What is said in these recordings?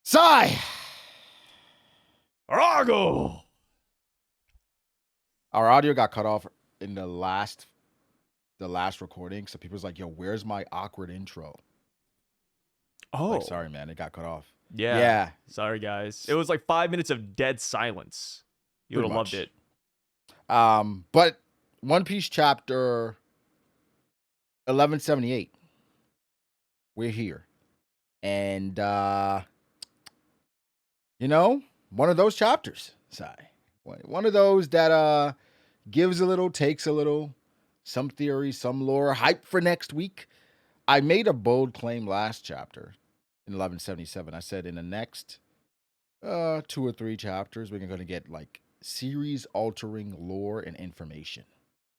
Sigh. Arago. Our audio got cut off in the last recording, so people's like, "Yo, where's my awkward intro?" Oh, Like, sorry, man, it got cut off. yeah. Yeah. Sorry, guys. It was like 5 minutes of dead silence. You would Pretty have loved much. it. But One Piece chapter 1178. We're here. And one of those chapters, Sai. One of those that gives a little, takes a little, some theory, some lore, hype for next week. I made a bold claim last chapter in 1177. I said in the next 2 or 3 chapters, we're going to get like series altering lore and information.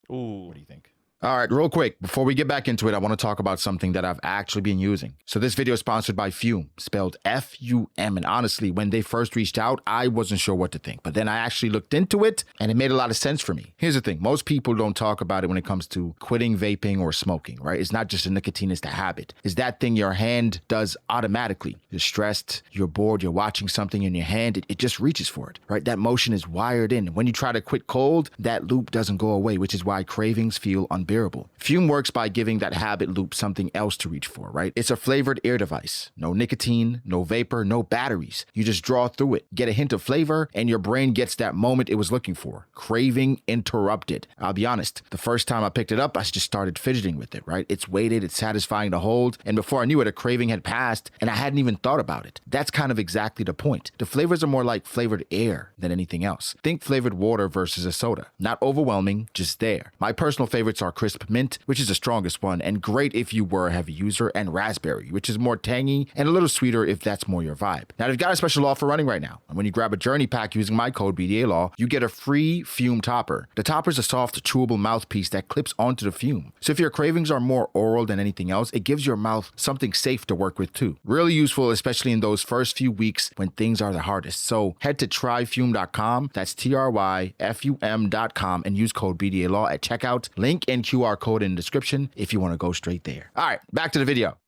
Ooh. What do you think? All right, real quick, before we get back into it, I want to talk about something that I've actually been using. So this video is sponsored by Fume, spelled F-U-M. And honestly, when they first reached out, I wasn't sure what to think. But then I actually looked into it, and it made a lot of sense for me. Here's the thing. Most people don't talk about it when it comes to quitting vaping or smoking, right? It's not just a nicotine, it's the habit. It's that thing your hand does automatically. You're stressed, you're bored, you're watching something in your hand, it just reaches for it, right? That motion is wired in. When you try to quit cold, that loop doesn't go away, which is why cravings feel unbearable. Fume works by giving that habit loop something else to reach for, right? It's a flavored ear device. No nicotine, no vapor, no batteries. You just draw through it, get a hint of flavor, and your brain gets that moment it was looking for. Craving interrupted. I'll be honest, the first time I picked it up, I just started fidgeting with it, right? It's weighted, it's satisfying to hold, and before I knew it, a craving had passed, and I hadn't even thought about it. That's kind of exactly the point. The flavors are more like flavored air than anything else. Think flavored water versus a soda. Not overwhelming, just there. My personal favorites are crisp mint, which is the strongest one, and great if you were a heavy user, and raspberry, which is more tangy and a little sweeter if that's more your vibe. Now, they've got a special offer running right now, and when you grab a journey pack using my code B.D.A Law, you get a free Fume topper. The topper is a soft, chewable mouthpiece that clips onto the Fume. So if your cravings are more oral than anything else, it gives your mouth something safe to work with too. Really useful, especially in those first few weeks when things are the hardest. So head to tryfume.com, that's TRYFUM.com, and use code B.D.A Law at checkout. Link and QR code in the description if you want to go straight there. All right, back to the video.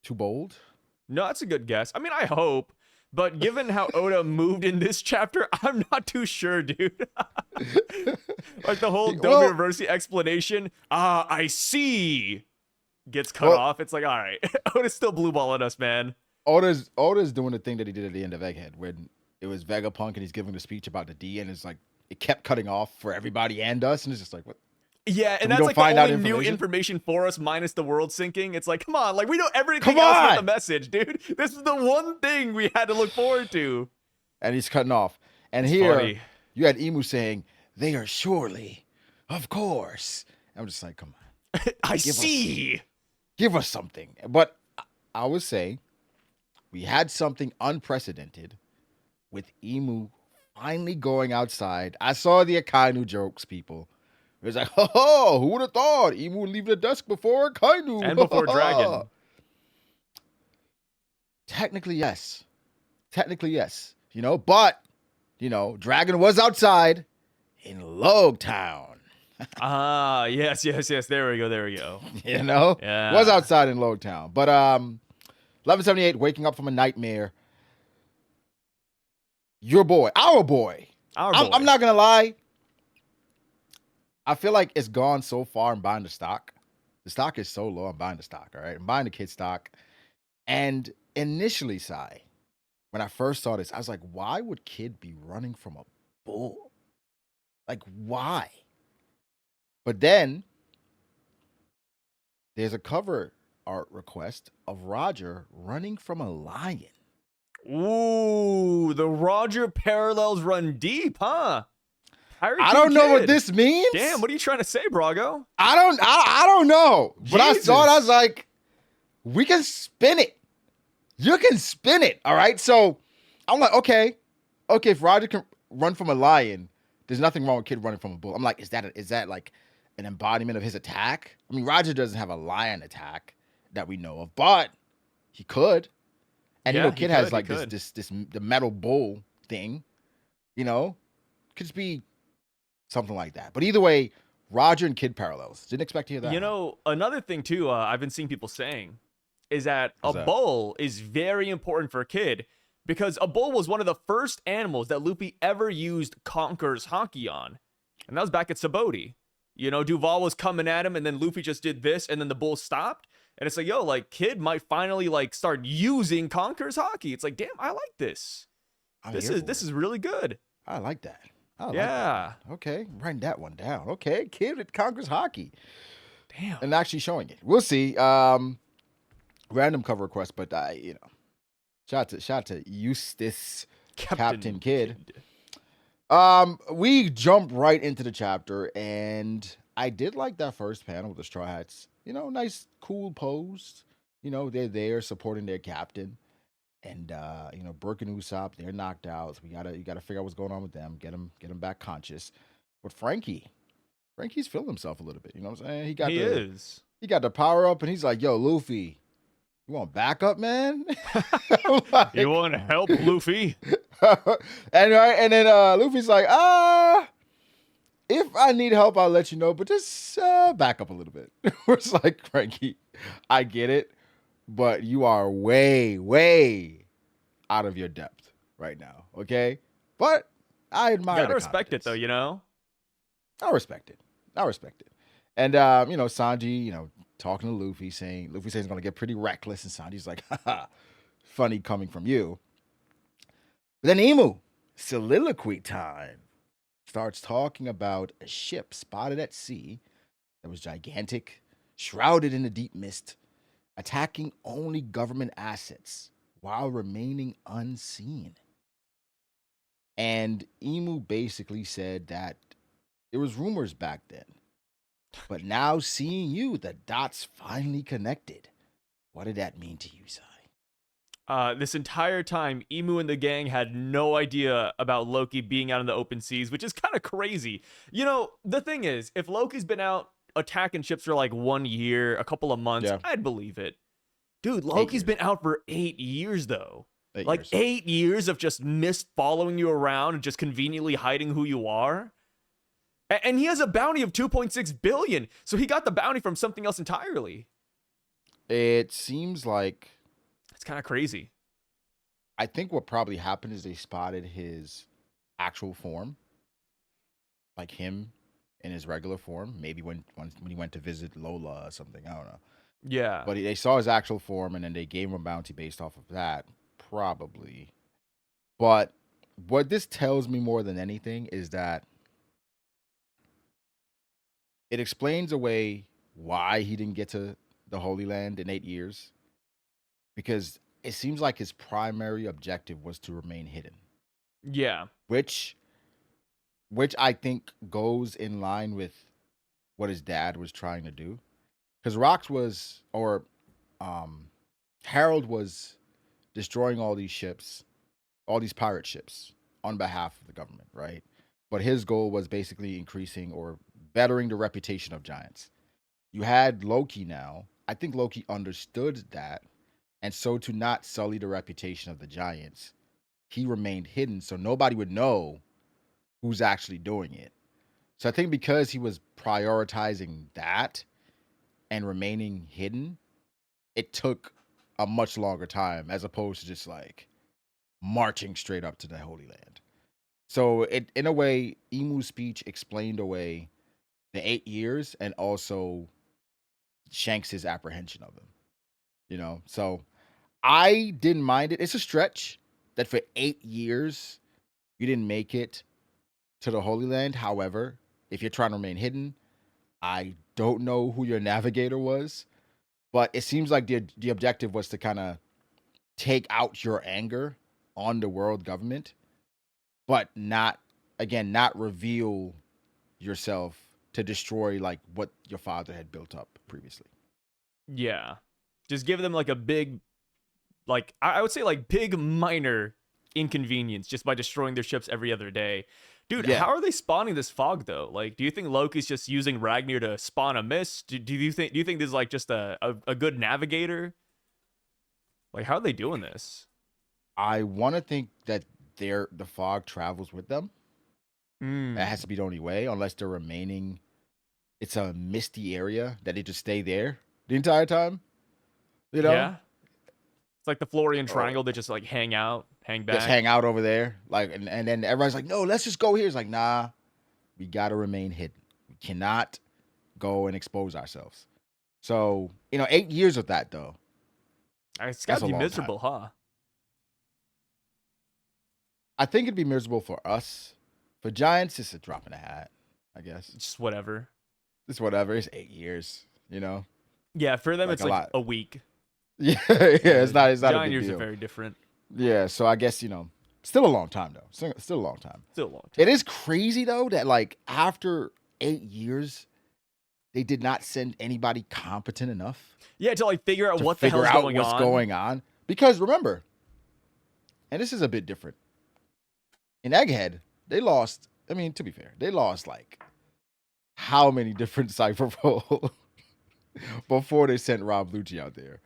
Too bold? No, that's a good guess. I mean, I hope. But given how Oda moved in this chapter, I'm not too sure, dude. Like the whole Domi Reversi explanation, I see, gets cut off. It's like, all right, Oda's still blue balling us, man. Oda's doing the thing that he did at the end of Egghead, when it was Vegapunk and he's giving the speech about the D, and it's like, it kept cutting off for everybody and us, and it's just like, what? Yeah, and that's like the only new information for us, minus the world sinking. It's like, come on, like we know everything else about the message, dude. This is the one thing we had to look forward to. And he's cutting off. And it's here, funny. You had Emu saying, "They are surely, of course." I'm just like, come on. I see. Give us something. But I would say we had something unprecedented with Emu finally going outside. I saw the Akainu jokes, people. It was like, ho, who would have thought Emu would leave the desk before Kainu? And before Dragon. Technically, yes. But, Dragon was outside in Logtown. Yes. There we go. Yeah. Was outside in Logtown. But 1178, waking up from a nightmare. Our boy. I'm not going to lie. I feel like it's gone so far in buying the stock. The stock is so low. I'm buying the stock, all right? I'm buying the kid stock. And initially, Sai, when I first saw this, I was like, why would Kid be running from a bull? Like, why? But then there's a cover art request of Roger running from a lion. Ooh, the Roger parallels run deep, huh? I don't know what this means. Damn, what are you trying to say, Brago? I don't know. But I saw it, I was like, we can spin it. You can spin it, all right? So I'm like, okay, if Roger can run from a lion, there's nothing wrong with Kid running from a bull. I'm like, is that like an embodiment of his attack? I mean, Roger doesn't have a lion attack that we know of, but he could. And Kid has like this the metal bull thing, could just be something like that. But either way, Roger and Kid parallels. Didn't expect to hear that. Another thing too, I've been seeing people saying is that a bull is very important for Kid because a bull was one of the first animals that Luffy ever used Conqueror's Haki on. And that was back at Sabaody. You know, Duval was coming at him, and then Luffy just did this, and then the bull stopped. And it's like, yo, like, Kid might finally, like, start using Conqueror's Haki. It's like, damn, I like this. This is really good. I like that. I like Yeah. that. Okay, writing that one down. Okay, Kid at Conqueror's Haki. Damn. And actually showing it. We'll see. Random cover request, but you know, shout out to Eustace Captain Kid. We jump right into the chapter, and I did like that first panel with the Straw Hats. You know, nice, cool pose. You know, they're there supporting their captain, and you know, Burke and Usopp, they're knocked out. So you gotta figure out what's going on with them. Get them back conscious. But Frankie's feeling himself a little bit. You know what I'm saying? He got the power up, and he's like, "Yo, Luffy, you want backup, man? Like, you want to help, Luffy?" and then Luffy's like, if I need help, I'll let you know, but just back up a little bit. It's like, Frankie, I get it, but you are way, way out of your depth right now, okay? But I admire. Gotta respect it, though, you know. I respect it. And you know, Sanji, you know, talking to Luffy saying he's gonna get pretty reckless, and Sanji's like, haha, funny coming from you. But then Emu, soliloquy time, starts talking about a ship spotted at sea that was gigantic, shrouded in a deep mist, attacking only government assets while remaining unseen. And Emu basically said that there was rumors back then, but now seeing you, the dots finally connected. What did that mean to you, Sai? This entire time, Emu and the gang had no idea about Loki being out in the open seas, which is kind of crazy. You know, the thing is, if Loki's been out attacking ships for like 1 year, a couple of months, Yeah. I'd believe it. Dude, Loki's been out for 8 years, though. 8 years of just mist following you around and just conveniently hiding who you are. And he has a bounty of 2.6 billion. So he got the bounty from something else entirely. It seems like it's kind of crazy. I think what probably happened is they spotted his actual form, like him in his regular form. Maybe when he went to visit Lola or something. I don't know. Yeah. But they saw his actual form, and then they gave him a bounty based off of that, probably. But what this tells me more than anything is that it explains away why he didn't get to the Holy Land in 8 years. Because it seems like his primary objective was to remain hidden. Yeah. Which I think goes in line with what his dad was trying to do. Because Harold was destroying all these ships, all these pirate ships on behalf of the government, right? But his goal was basically increasing or bettering the reputation of giants. You had Loki now. I think Loki understood that. And so to not sully the reputation of the giants, he remained hidden so nobody would know who's actually doing it. So I think because he was prioritizing that and remaining hidden, it took a much longer time as opposed to just like marching straight up to the Holy Land. So it, in a way, Emu's speech explained away the 8 years and also Shanks' apprehension of him. You know, so I didn't mind it. It's a stretch that for 8 years you didn't make it to the Holy Land. However, if you're trying to remain hidden, I don't know who your navigator was, but it seems like the objective was to kind of take out your anger on the world government, but not reveal yourself to destroy like what your father had built up previously. Yeah. Just give them like a big, like, I would say like big minor inconvenience just by destroying their ships every other day. Dude, Yeah. How are they spawning this fog though? Like, do you think Loki's just using Ragnar to spawn a mist? Do you think this is like just a good navigator? Like, how are they doing this? I want to think that the fog travels with them. Mm. That has to be the only way, unless they're remaining. It's a misty area that they just stay there the entire time. You know? Yeah. It's like the Florian Triangle. They just like hang out hang back. just hang out over there. Like, and then everybody's like, no, let's just go here. It's like, nah, we got to remain hidden. We cannot go and expose ourselves. So, 8 years with that, though. It's got That's to a be long miserable, huh? I think it'd be miserable for us. For Giants, it's a drop in the hat, I guess. Just whatever. It's whatever. It's 8 years, Yeah, for them, Like it's a like lot. a week. Yeah, it's not a Giant big years deal. are very different. Yeah, so I guess, still a long time, though. Still a long time. Still a long time. It is crazy, though, that, like, after 8 years, they did not send anybody competent enough Yeah, to like figure out to what the figure hell's out going what's on. going on. Because remember, and this is a bit different. In Egghead, they lost, to be fair, they lost, like, how many different Cypher Bowl before they sent Rob Lucci out there.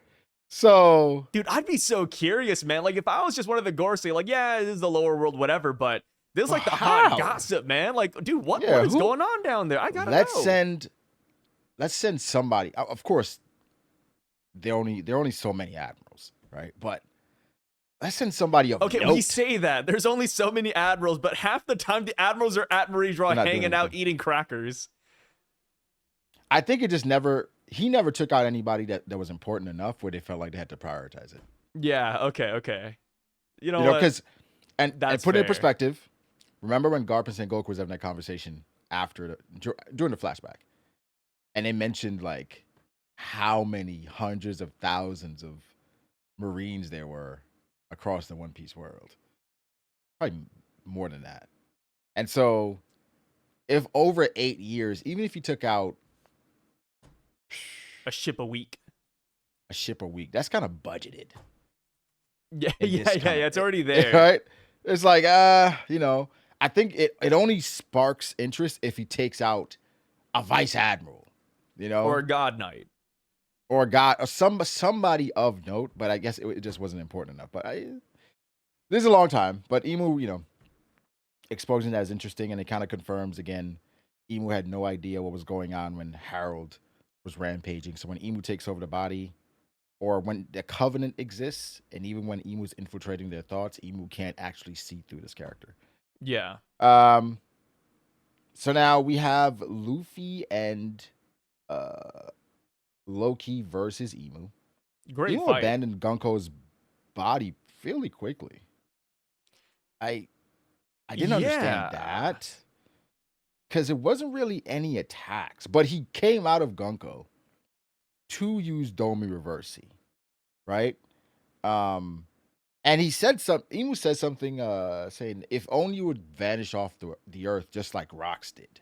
So, Dude, I'd be so curious, man. Like, if I was just one of the Gorsey, like, yeah, this is the lower world, whatever, but this is like the hot How? gossip, man. Like, dude, what Yeah, is going on down there? I gotta let's know. send somebody. Of course, there are only so many admirals, right? But let's send somebody of Okay, note. we say that. There's only so many admirals, but half the time the admirals are at Marie Draw They're not doing hanging out anything. eating crackers. I think it just he never took out anybody that was important enough where they felt like they had to prioritize it. Yeah, okay. You know You know, what? because and That's put it in fair. perspective. Remember when Garp and Sengoku was having that conversation during the flashback, and they mentioned like how many hundreds of thousands of Marines there were across the One Piece world, probably more than that. And so, if over 8 years, even if you took out A ship a week. a ship a week, that's kind of budgeted. Yeah, in this kinda- it's already there. Right? It's like, I think it only sparks interest if he takes out a vice admiral, Or a God Knight. or a god, or somebody of note. But I guess it just wasn't important enough. But this is a long time. But Emu, exposing that is interesting, and it kind of confirms again. Emu had no idea what was going on when Harold was rampaging. So when Emu takes over the body, or when the Covenant exists, and even when Emu's infiltrating their thoughts, Emu can't actually see through this character. Yeah. So now we have Luffy and Loki versus Emu. Great Emu fight. abandoned Gunko's body fairly quickly. I didn't understand that. Because it wasn't really any attacks. But he came out of Gunko to use Domi Reversi. Right? And he said Emu said something saying, if only you would vanish off the earth just like rocks did.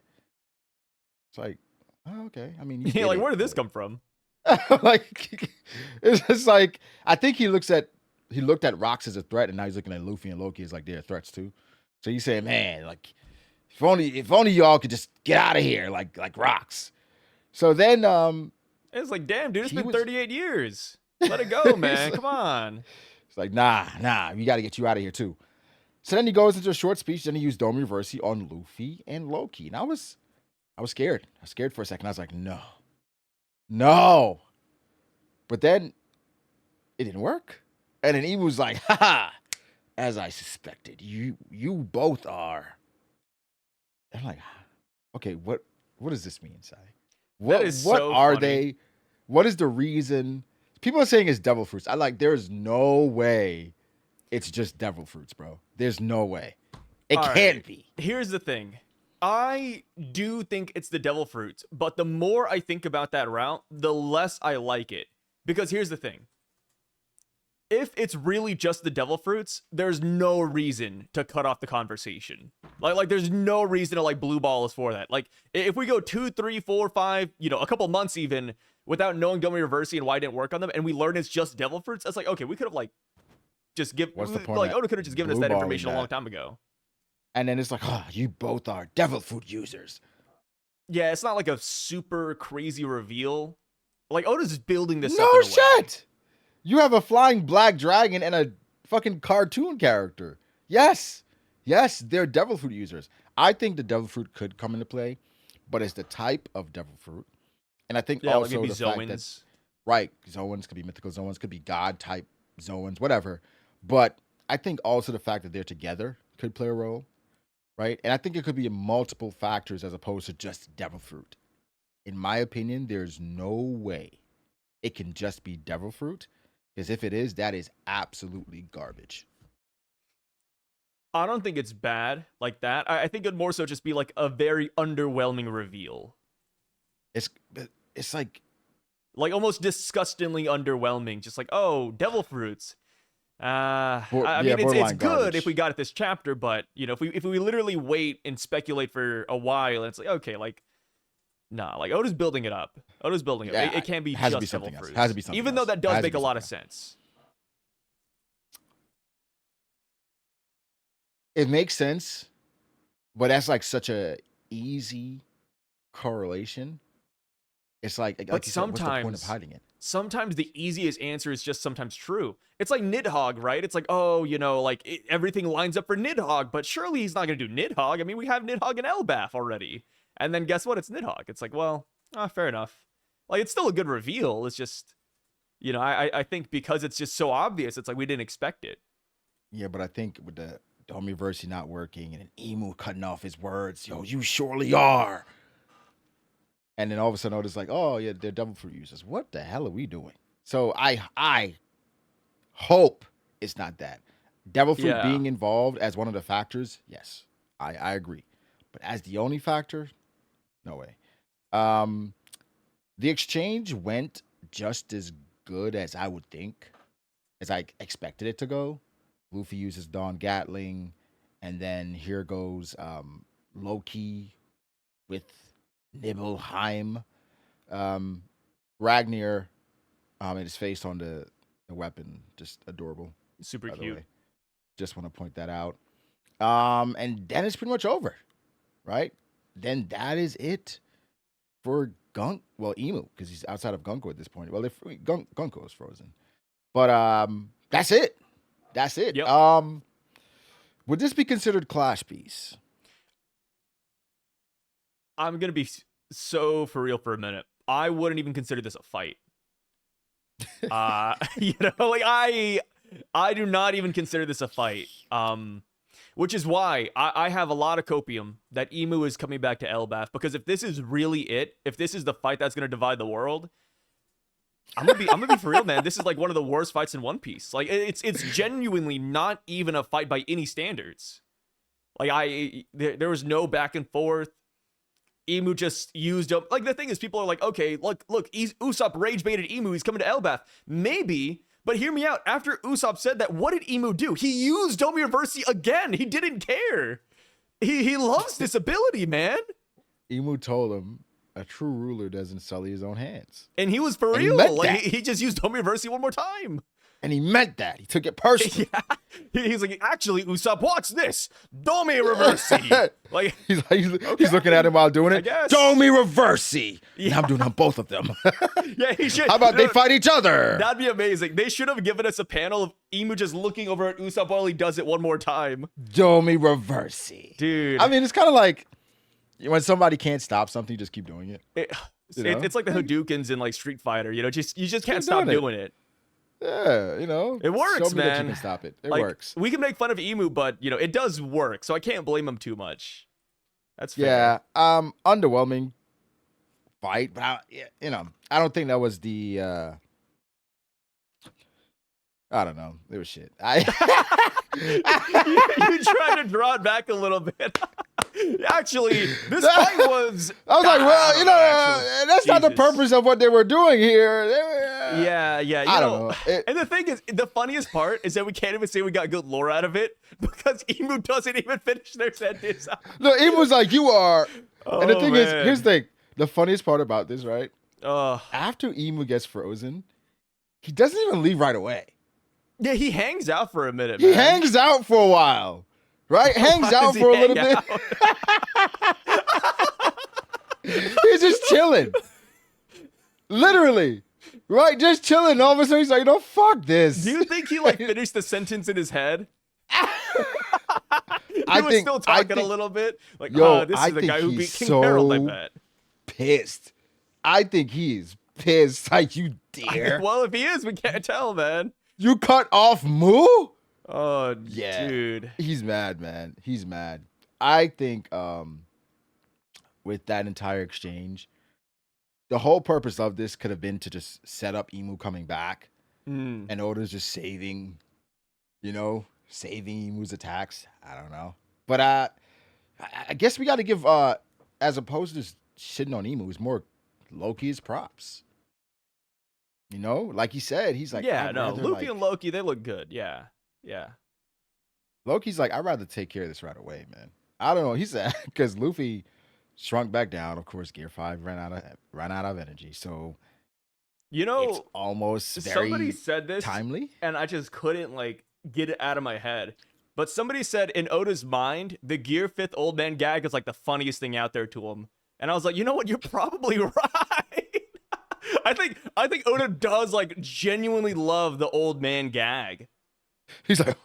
It's like, oh, okay. I mean, you Yeah, like, it, where did this but- come from? like, it's just like, I think he looked at rocks as a threat, and now he's looking at Luffy and Loki as like they're threats too. So he's saying, man, like, if only y'all could just get out of here, like rocks. So then, It's like, damn, dude, it's He been was- 38 years. Let it go, man. He's Come on. it's like, nah, we got to get you out of here too. So then he goes into a short speech. Then he used Domi Reversi on Luffy and Loki, and I was scared. I was scared for a second. I was like, no. But then it didn't work. And then he was like, ha, as I suspected, you both are. I'm like, okay, what does this mean, Sai? What is what so are funny. they? What is the reason? People are saying it's devil fruits. There's no way it's just devil fruits, bro. There's no way. It All can't right. be. Here's the thing. I do think it's the devil fruits, but the more I think about that route, the less I like it. Because here's the thing. If it's really just the devil fruits, there's no reason to cut off the conversation. Like there's no reason to like blue ball us for that. Like if we go 2, 3, 4, 5, a couple months even without knowing Domi Reversi and why it didn't work on them, and we learn it's just devil fruits, that's like, okay, we could have like just What's the point like of Oda could have just given us blue that balling information a long that? time ago. And then it's like, oh, you both are devil fruit users. Yeah, it's not like a super crazy reveal. Like Oda's just building this No up in a way. shit. You have a flying black dragon and a fucking cartoon character. Yes, they're devil fruit users. I think the devil fruit could come into play, but it's the type of devil fruit, and I think Yeah, like also maybe the fact that Zoans. right, Zoans could be mythical Zoans, could be god type Zoans, whatever. But I think also the fact that they're together could play a role, right? And I think it could be multiple factors as opposed to just devil fruit. In my opinion, there's no way it can just be devil fruit, because if it is, that is absolutely garbage. I don't think it's bad like that. I think it'd more so just be like a very underwhelming reveal. It's like almost disgustingly underwhelming. Just like, oh, devil fruits. I yeah, mean, it's borderline good garbage. if we got it this chapter, but you know, if we literally wait and speculate for a while, it's like, okay, like, nah, like Oda's building it up. Oda's building it. Yeah, It can't be has to just be something devil else. fruits. Has to be something Even though else. that does Has to make be a lot of something sense. It makes sense, but that's like such a easy correlation. It's like But you said, what's the point of sometimes, hiding it? sometimes the easiest answer is just sometimes true. It's like Nidhogg, right? It's like, oh, you know, like everything lines up for Nidhogg, but surely he's not going to do Nidhogg. I mean, we have Nidhogg and Elbaf already. And then guess what? It's Nidhogg. It's like, well, fair enough. Like, it's still a good reveal. It's just, you know, I think because it's just so obvious, it's like we didn't expect it. Yeah, but I think with the Domiverse not working and an Emu cutting off his words, yo, you surely are. And then all of a sudden, Oda's like, oh, yeah, they're devil fruit users. What the hell are we doing? So I hope it's not that. Devil fruit Yeah. being involved as one of the factors, yes, I agree. But as the only factor, no way. The exchange went just as good as I would think, as I expected it to go. Luffy uses Dawn Gatling, and then here goes Loki with Nibelheim. Ragnar, and his face on the weapon, just adorable. Super By the cute. way. Just want to point that out. And then it's pretty much over, right? Then that is it for Emu, because he's outside of Gunkko at this point. Well, if Gunkko is frozen, but that's it. That's it. Yep. Would this be considered clash piece? I'm going to be so for real for a minute. I wouldn't even consider this a fight. You know, like I do not even consider this a fight. Which is why I have a lot of copium that Emu is coming back to Elbaf, because if this is really it, if this is the fight that's going to divide the world, I'm gonna be for real, man. This is like one of the worst fights in One Piece. Like it's genuinely not even a fight by any standards. Like there was no back and forth. Emu just used up. Like the thing is, people are like, okay, look, Usopp rage baited Emu. He's coming to Elbaf. Maybe, but hear me out. After Usopp said that, what did Emu do? He used Domiverse again. He didn't care. He loves this ability, man. Emu told him a true ruler doesn't sully his own hands. And he was for And he real. meant Like that. he just used Domiverse one more time. And he meant that. He took it personally. Yeah. He's like, actually, Usopp, watch this. Domiverse. Like he's looking at him while doing I it. guess. Domiverse. Yeah. Yeah, I'm doing on both of them. Yeah, he should. How about You know, they fight each other? That'd be amazing. They should have given us a panel of Emu just looking over at Usopp while he does it one more time. Domiverse. Dude. I mean, it's kind of like when somebody can't stop something, you just keep doing it. You know? It's like the Hadoukens in like Street Fighter. You know, you just can't Keep stop doing it. doing it. Yeah, you know. It works, Show me that you man. can stop it. It Like, works. We can make fun of Emu, but you know, it does work, so I can't blame him too much. That's fair. Yeah. Underwhelming fight, but I don't think that was the I don't know. It was shit. You try to draw it back a little bit. Actually, this fight was. I was like, well, you know, actually. that's not the Jesus. purpose of what they were doing here. Yeah. You I don't know. And the thing is, the funniest part is that we can't even say we got good lore out of it because Emu doesn't even finish their sentence. No, Emu was like, you are. And the Oh, thing is, man. here's the thing. The funniest part about this, right? Oh. After Emu gets frozen, he doesn't even leave right away. Yeah, he hangs out for a minute, He man. hangs out for a while, right? Hangs Why out does he for a hang little bit. out? He's just chilling. Literally. Right? Just chilling. All of a sudden, he's like, no, fuck this. Do you think he like finished the sentence in his head? He I was think- still I talking a think- little bit. Like, Yo, this I is the think guy who he's beat King so Harold, I bet. pissed. I think he is pissed. Like, you dare? Well, if he is, we can't tell, man. You cut off Moo? Oh, Yeah, dude. he's mad, man. He's mad. I think with that entire exchange, the whole purpose of this could have been to just set up Emu coming back, Mm. and Oda's just saving Emu's attacks. I don't know, but I guess we got to give as opposed to just shitting on Emu, it's more Loki's props. Like he said, he's like, Yeah, I'd no, rather Luffy and like Loki, they look good. Yeah, yeah. Loki's like, I'd rather take care of this right away, man. I don't know. He said because Luffy shrunk back down. Of course, Gear 5 ran out of energy, so You it's know, almost somebody very said this, timely. and I just couldn't like get it out of my head. But somebody said in Oda's mind, the Gear Fifth old man gag is like the funniest thing out there to him. And I was like, you know what? You're probably right. I think Oda does like genuinely love the old man gag. He's like,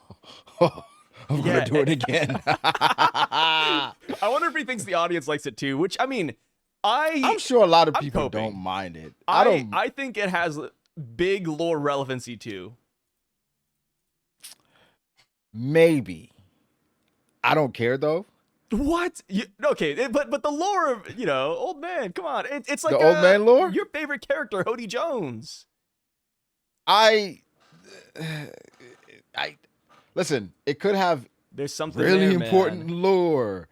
oh, I'm gonna Yeah. do it again. I wonder if he thinks the audience likes it too. Which I mean, I'm sure a lot of I'm people don't coping. mind it. I think it has big lore relevancy too. Maybe. I don't care though. What? Okay, but the lore of old man. Come on, it's The like old man lore. your favorite character, Hody Jones. I, I listen. It could have There's something really there, important man. lore.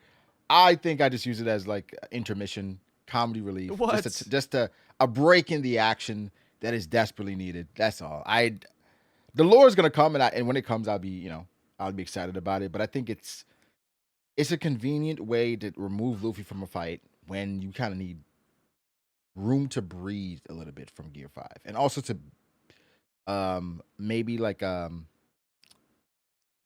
I think I just use it as like intermission, comedy relief, What? just a break in the action that is desperately needed. That's all. The lore is gonna come, and when it comes, I'll be excited about it. But I think it's a convenient way to remove Luffy from a fight when you kind of need room to breathe a little bit from Gear 5, and also to maybe like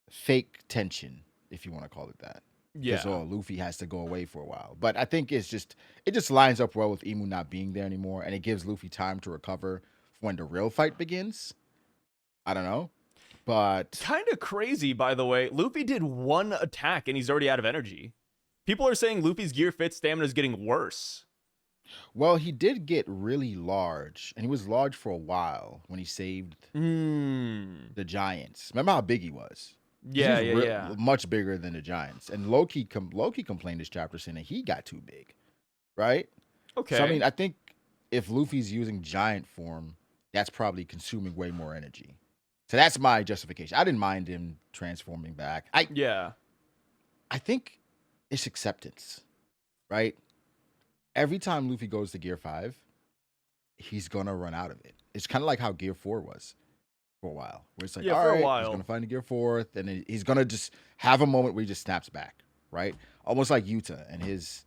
fake tension, if you want to call it that. Because Yeah. Luffy has to go away for a while. But I think it just lines up well with Emu not being there anymore, and it gives Luffy time to recover when the real fight begins. I don't know. But Kind of crazy, by the way. Luffy did one attack and he's already out of energy. People are saying Luffy's Gear Fit stamina is getting worse. well, he did get really large, and he was large for a while when he saved Hmm. the giants. Remember how big he was? He Yeah, was yeah, yeah. much bigger than the giants. And Loki complained this chapter saying that he got too big, right? So I Okay. mean, I think if Luffy's using giant form, that's probably consuming way more energy. So that's my justification. I didn't mind him transforming back. Yeah. I think it's acceptance, right? Every time Luffy goes to Gear 5, he's gonna run out of it. It's kind of like how Gear 4 was for a while, where it's like, Yeah, all for a right, he's while. gonna find a Gear 4th, and then he's gonna just have a moment where he just snaps back, right? Almost like Yuta and his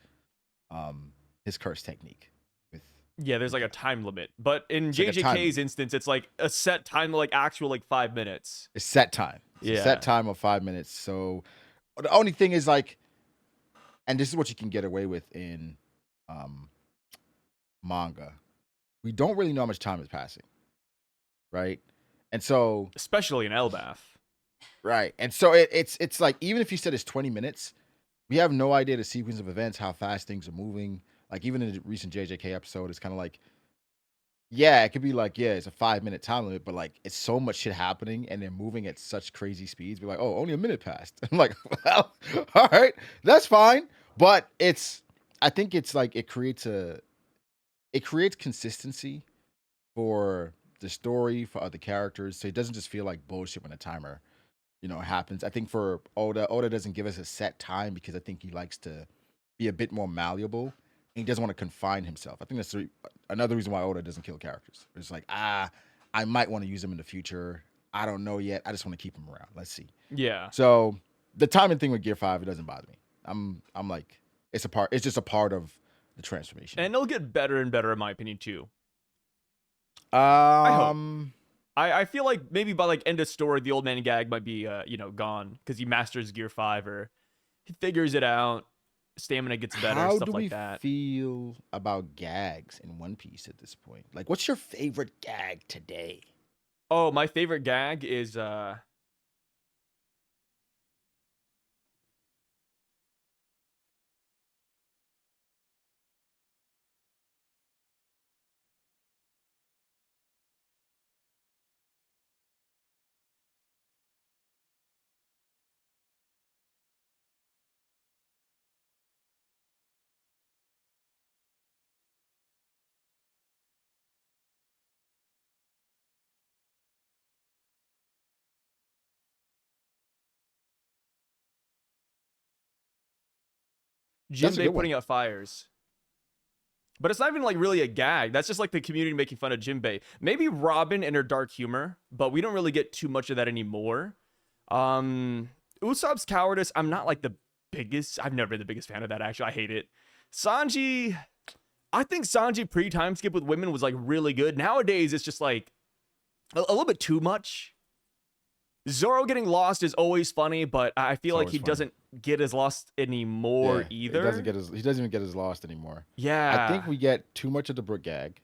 curse technique with Yeah, there's like a time limit. But in it's like a time JJK's instance, it's like a set time, like actual like 5 minutes. it's set time. It's a set Yeah. time of 5 minutes. So the only thing is like, and this is what you can get away with in um manga. We don't really know how much time is passing, right? And so Especially in Elbath. right. And so it's like even if you said it's 20 minutes, we have no idea the sequence of events, how fast things are moving. Like even in the recent JJK episode, it's kind of like, yeah, it could be like, yeah, it's a 5 minute time limit, but like it's so much shit happening and they're moving at such crazy speeds. We're like, oh, only a minute passed. I'm like, well, all right, that's fine. But I think it's like it creates consistency for the story, for other characters. So it doesn't just feel like bullshit when a timer, happens. I think for Oda doesn't give us a set time because I think he likes to be a bit more malleable. And he doesn't want to confine himself. I think that's another reason why Oda doesn't kill characters. It's like, I might want to use him in the future. I don't know yet. I just want to keep him around. Let's see. Yeah. So the timing thing with Gear 5, it doesn't bother me. I'm like, it's just a part of the transformation. And it'll get better and better, in my opinion, too. I hope. Um, I feel like maybe by like end of story, the old man gag might be gone because he masters Gear 5 or he figures it out. Stamina gets better, how stuff do we like that. feel about gags in One Piece at this point? Like, what's your favorite gag today? Oh, my favorite gag is Jinbei putting out fires. But it's not even like really a gag. That's just like the community making fun of Jinbei. Maybe Robin and her dark humor, but we don't really get too much of that anymore. Usopp's cowardice, I'm not like the biggest. I've never been the biggest fan of that, actually. I hate it. Sanji, I think Sanji pre-time skip with women was like really good. Nowadays, it's just like a little bit too much. Zoro getting lost is always funny, but I feel like he doesn't get as lost anymore either. He doesn't even get as lost anymore. Yeah. I think we get too much of the Brook gag.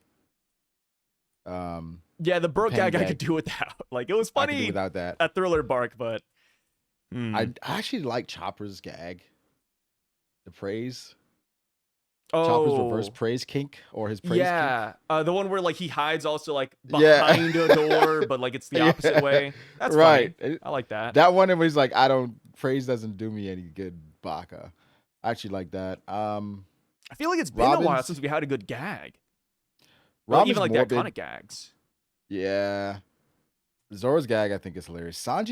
Yeah, the Brook gag I could do without. Like, it was funny I could do without that. At Thriller Bark, but I actually like Chopper's gag. The praise. Oh, Chopper's reverse praise kink, or his praise kink. The one where like he hides also like behind a door, but like it's the opposite way. That's right. Funny. I like that. That one where he's like, praise doesn't do me any good, Baka. I actually like that. I feel like it's been a while since we had a good gag. Well, even like the iconic gags. Yeah. Zoro's gag I think is hilarious. I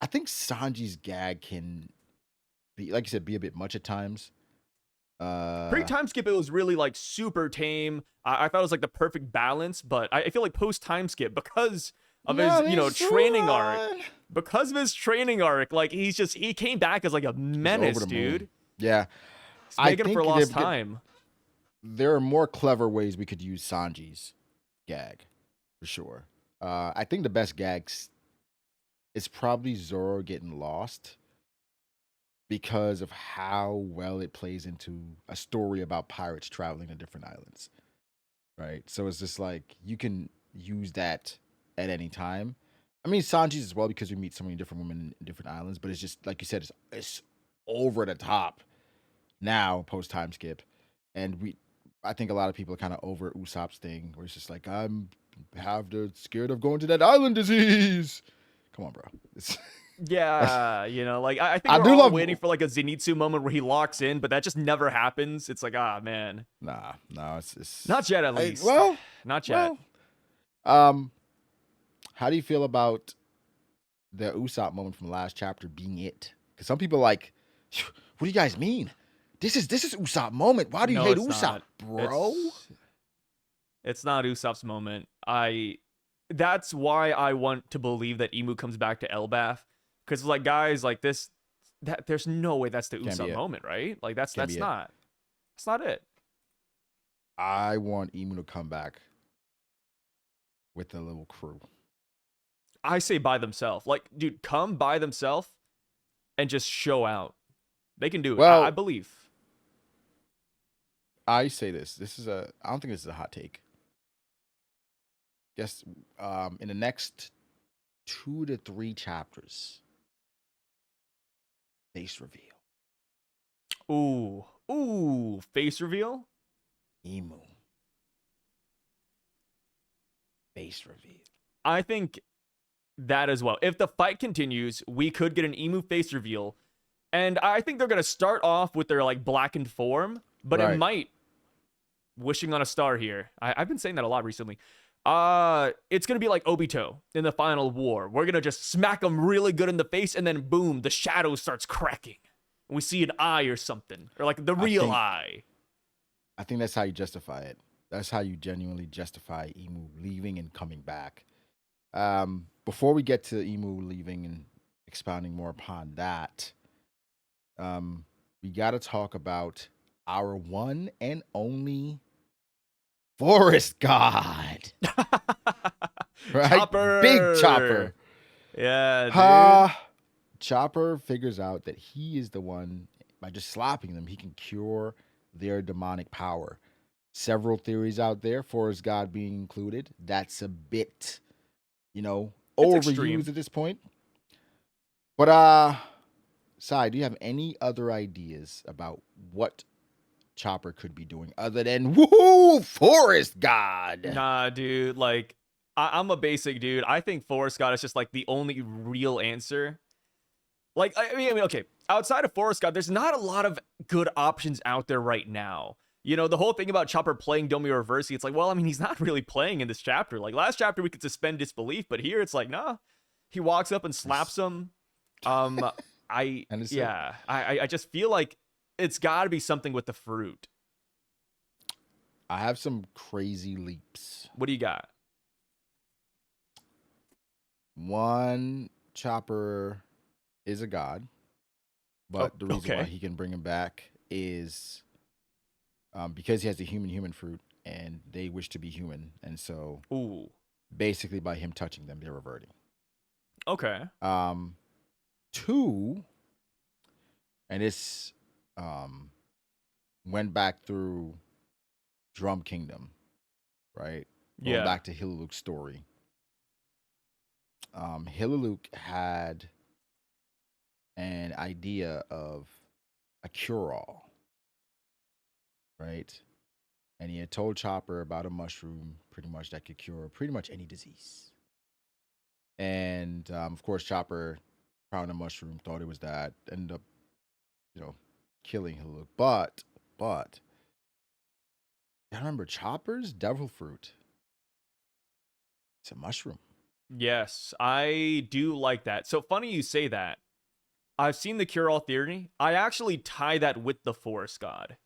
think Sanji's gag can be, like you said, be a bit much at times. Pre-time skip, it was really like super tame. I thought it was like the perfect balance, but I feel like post-time skip, because of his training arc, like he came back as like a menace, dude. Yeah, he's making it for lost time. There are more clever ways we could use Sanji's gag, for sure. I think the best gags is probably Zoro getting lost, because of how well it plays into a story about pirates traveling to different islands, right? So it's just like, you can use that at any time. I mean, Sanji's as well, because we meet so many different women in different islands, but it's just, like you said, it's over the top now, post-time skip. And I think a lot of people are kind of over Usopp's thing, where it's just like, scared of going to that island disease. Come on, bro. Yeah, like I think we're all waiting for like a Zenitsu moment where he locks in, but that just never happens. It's like, man. No, it's not yet, at least. Not yet. How do you feel about the Usopp moment from the last chapter being it? Because some people are like, what do you guys mean? This is Usopp moment. Why do you hate Usopp, bro? It's not Usopp's moment. That's why I want to believe that Imu comes back to Elbaf. Because like, guys, like this, there's no way that's the Usopp moment, right? Like that's not it. I want Imu to come back with a little crew. I say by themselves. Like, dude, come by themselves and just show out. They can do it. Well, I believe. I say this. I don't think this is a hot take. Guess in the next 2 to 3 chapters, face reveal. Ooh, face reveal? Imu. Face reveal. I think that as well. If the fight continues, we could get an Imu face reveal. And I think they're going to start off with their like blackened form, but it might, wishing on a star here. I've been saying that a lot recently. It's going to be like Obito in the final war. We're going to just smack him really good in the face, and then boom, the shadow starts cracking. And we see an eye or something, or like the real eye. I think that's how you justify it. That's how you genuinely justify Imu leaving and coming back. Before we get to Imu leaving and expounding more upon that, we got to talk about our one and only forest god. Right? Chopper. Big Chopper. Yeah, dude. Chopper figures out that he is the one, by just slapping them, he can cure their demonic power. Several theories out there, forest god being included. That's a bit, overused extreme at this point. But Sai, do you have any other ideas about what Chopper could be doing other than woohoo, forest god? Nah, dude. Like, I'm a basic dude. I think forest god is just like the only real answer. Like, I mean, okay. Outside of forest god, there's not a lot of good options out there right now. The whole thing about Chopper playing Domi Reversi, it's like, well, I mean, he's not really playing in this chapter. Like, last chapter, we could suspend disbelief, but here it's like, nah. He walks up and slaps him. I just feel like it's got to be something with the fruit. I have some crazy leaps. What do you got? One, Chopper is a god, but the reason why he can bring him back is because he has the human fruit, and they wish to be human, and so basically by him touching them, they're reverting. Okay. Two, and this went back through Drum Kingdom, right? Going back to Hilaluk's story. Hilaluk had an idea of a cure-all, right? And he had told Chopper about a mushroom pretty much that could cure pretty much any disease. And of course, Chopper found a mushroom, thought it was that, ended up, killing Hilaluk. But I remember Chopper's devil fruit. It's a mushroom. Yes, I do like that. So funny you say that. I've seen the cure-all theory. I actually tie that with the forest god.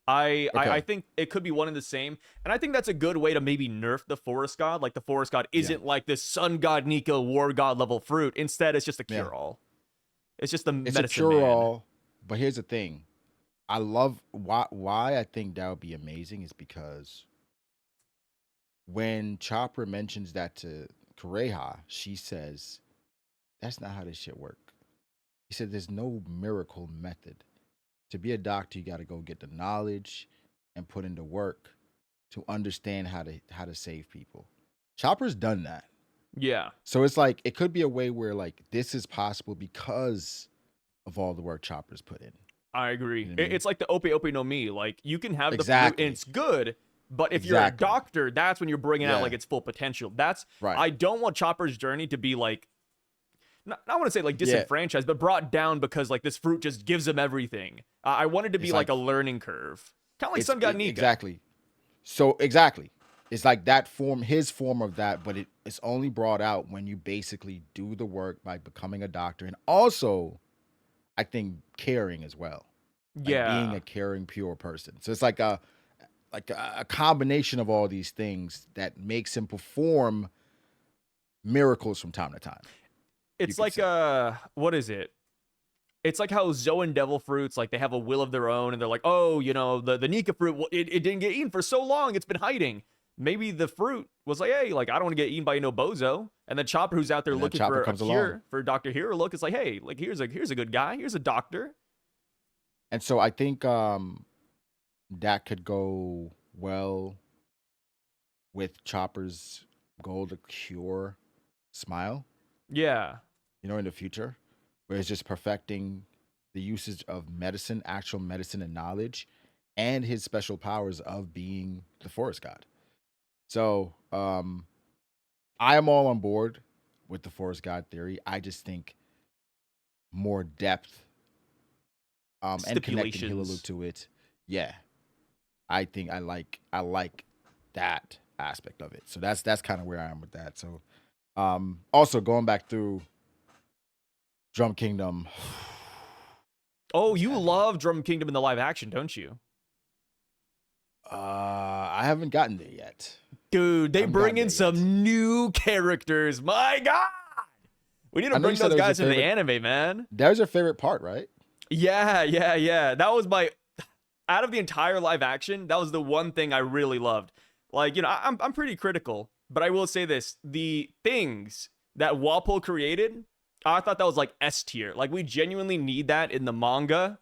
I think it could be one and the same. And I think that's a good way to maybe nerf the forest god. Like the forest god isn't like this sun god Nico war god level fruit. Instead, it's just a cure-all. It's just the medicine It's a cure-all. man. But here's the thing. I love why I think that would be amazing is because when Chopper mentions that to Kureha, she says, that's not how this shit work. He said there's no miracle method. To be a doctor, you got to go get the knowledge and put into work to understand how to save people. Chopper's done that. Yeah. So it's like it could be a way where like this is possible because of all the work Chopper's put in. I agree. You know what I mean? It's like the Ope Ope no Mi. Like you can have the fruit and it's good, but if you're a doctor, that's when you're bringing out like its full potential. That's right. I don't want Chopper's journey to be like, I want to say like disenfranchised, but brought down because like this fruit just gives him everything. I wanted to be like a learning curve, kind of like Sun God Nika. Exactly. So exactly, it's like that form, his form of that, but it's only brought out when you basically do the work by becoming a doctor, and also, I think caring as well. Like being a caring, pure person. So it's like a combination of all these things that makes him perform miracles from time to time. It's like what is it? It's like how Zoan devil fruits, like they have a will of their own, and they're like, oh, the Nika fruit, it didn't get eaten for so long, it's been hiding. Maybe the fruit was like, hey, like I don't want to get eaten by no bozo. And then Chopper, who's out there looking for a cure for Dr. Hero, look, it's like, hey, like here's a good guy, here's a doctor. And so I think that could go well with Chopper's goal to cure Smile. Yeah. In the future, where it's just perfecting the usage of medicine, actual medicine and knowledge, and his special powers of being the forest god. So I am all on board with the forest god theory. I just think more depth and connecting Hilaluk to it. Yeah. I think I like that aspect of it. So that's kind of where I am with that. So also going back through Drum Kingdom. Oh, you love Drum Kingdom in the live action, don't you? I haven't gotten there yet. Dude, they bring in some new characters. My God. We need to bring those guys in the anime, man. That was your favorite part, right? Yeah. That was out of the entire live action, that was the one thing I really loved. Like, I'm pretty critical, but I will say this. The things that Walpole created, I thought that was like S tier. Like we genuinely need that in the manga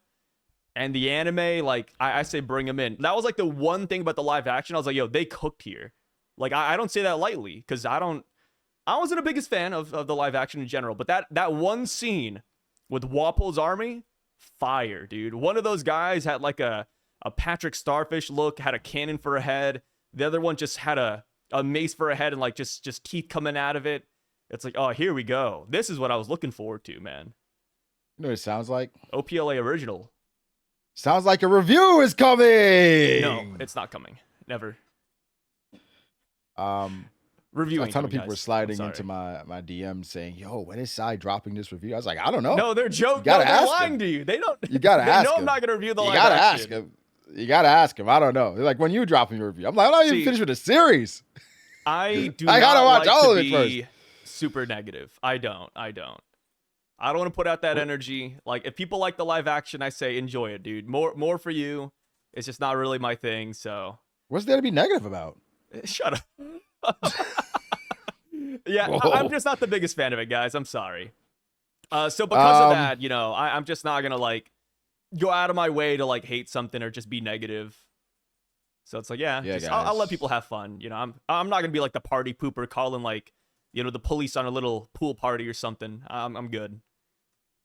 and the anime. Like I say bring them in. That was like the one thing about the live action. I was like, yo, they cooked here. Like I don't say that lightly because I wasn't the biggest fan of the live action in general. But that one scene with Walpole's army, fire, dude. One of those guys had like a Patrick Starfish look, had a cannon for a head. The other one just had a mace for a head and like just teeth coming out of it. It's like, oh, here we go. This is what I was looking forward to, man. You know what it sounds like? OPLA original. Sounds like a review is coming. No, it's not coming. Never. reviewing. A ton of them, people were guys. sliding I'm into sorry. my DMs saying, "Yo, when is Sai dropping this review?" I was like, "I don't know." No, they're joking. gotta No, they're ask lying him. to you. They don't. You gotta They ask know him. I'm not gonna review the You live gotta action. ask him. You gotta ask him. I don't know. They're like, when you dropping your review? I'm like, I'm not even finished with the series. I do I not gotta watch like all to of it be super negative. I don't want to put out that energy. Like, if people like the live action, I say enjoy it, dude. More for you. It's just not really my thing. So What's there to be negative about? shut up. Yeah, I'm just not the biggest fan of it, guys. I'm sorry. So because of that, you know, I'm just not gonna like go out of my way to like hate something or just be negative. So it's like, I'll let people have fun. You know, I'm not gonna be like the party pooper calling like, you know, the police on a little pool party or something. I'm good.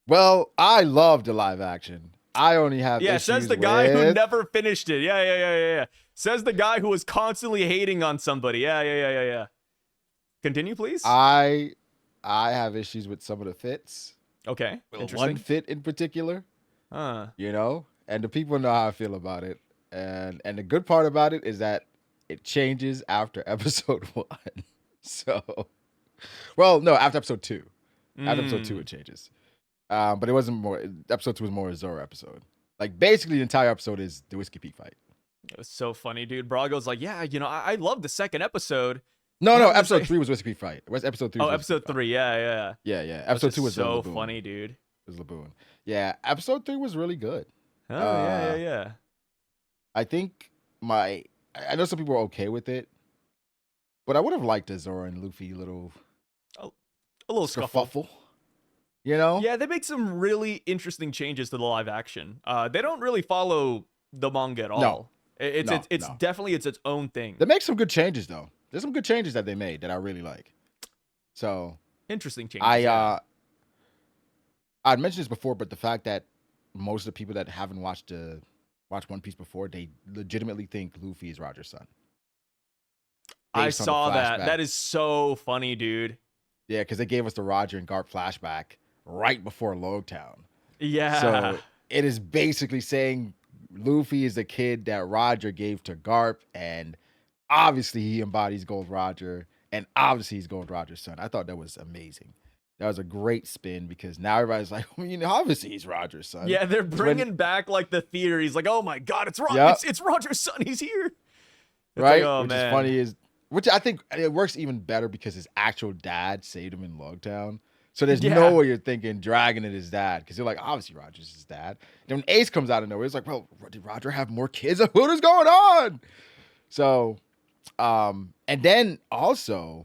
Well, I love the live action. I only have issues says the guy who never finished it. Yeah. Says the guy who was constantly hating on somebody. Yeah. Continue, please. I have issues with some of the fits. Okay. Interesting. One fit in particular. You know, and the people know how I feel about it. And the good part about it is that it changes after episode 1. So, well, no, after episode 2. After episode 2, it changes. But it wasn't more. Episode 2 was more a Zoro episode. Like, basically, the entire episode is the Whiskey Peak fight. It was so funny, dude. Brago's like, yeah, you know, I love the second episode. No, episode 3 was Whiskey Peak fight. It was episode 3. Oh, episode 3, yeah. Yeah. Episode 2 was so Laboon. funny, dude. It was Laboon. Yeah, episode 3 was really good. Oh, yeah. I think I know some people are okay with it, but I would have liked a Zoro and Luffy little scuffle. You know? Yeah, they make some really interesting changes to the live action. They don't really follow the manga at all. No. It's definitely its own thing. They make some good changes though. There's some good changes that they made that I really like. So interesting changes. I'd mentioned this before, but the fact that most of the people that haven't watched One Piece before, they legitimately think Luffy is Roger's son. I saw that. That is so funny, dude. Yeah, because they gave us the Roger and Garp flashback right before Logtown. Yeah. So it is basically saying Luffy is the kid that Roger gave to Garp, and obviously he embodies Gold Roger, and obviously he's Gold Roger's son. I thought that was amazing. That was a great spin because now everybody's like, well, you know, obviously he's Roger's son. Yeah, they're bringing back like the theories, like, oh my God, it's Roger, it's Roger's son, he's here. It's right? Like, oh, which is funny which I think it works even better because his actual dad saved him in Logtown. So there's no way you're thinking Dragon is his dad because you're like, obviously Roger's his dad. Then when Ace comes out of nowhere, it's like, well, did Roger have more kids? What is going on? So, and then also,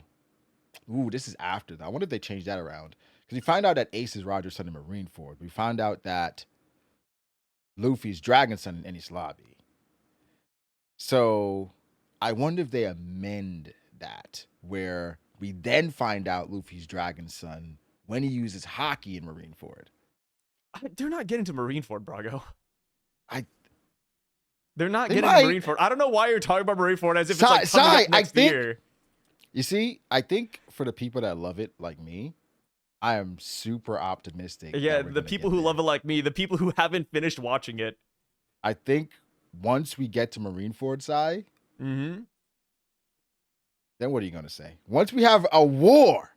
this is after that. I wonder if they changed that around because we find out that Ace is Roger's son in Marineford. We find out that Luffy's Dragon's son in Enies Lobby. So I wonder if they amend that where we then find out Luffy's Dragon's son when he uses hockey in Marineford. They're not getting to Marineford, Brago. They're not They getting might. to Marineford. I don't know why you're talking about Marineford as if it's like coming up next year. You see, I think for the people that love it like me, I am super optimistic. Yeah, the people who love it like me, the people who haven't finished watching it. I think once we get to Marineford side, then what are you going to say? Once we have a war,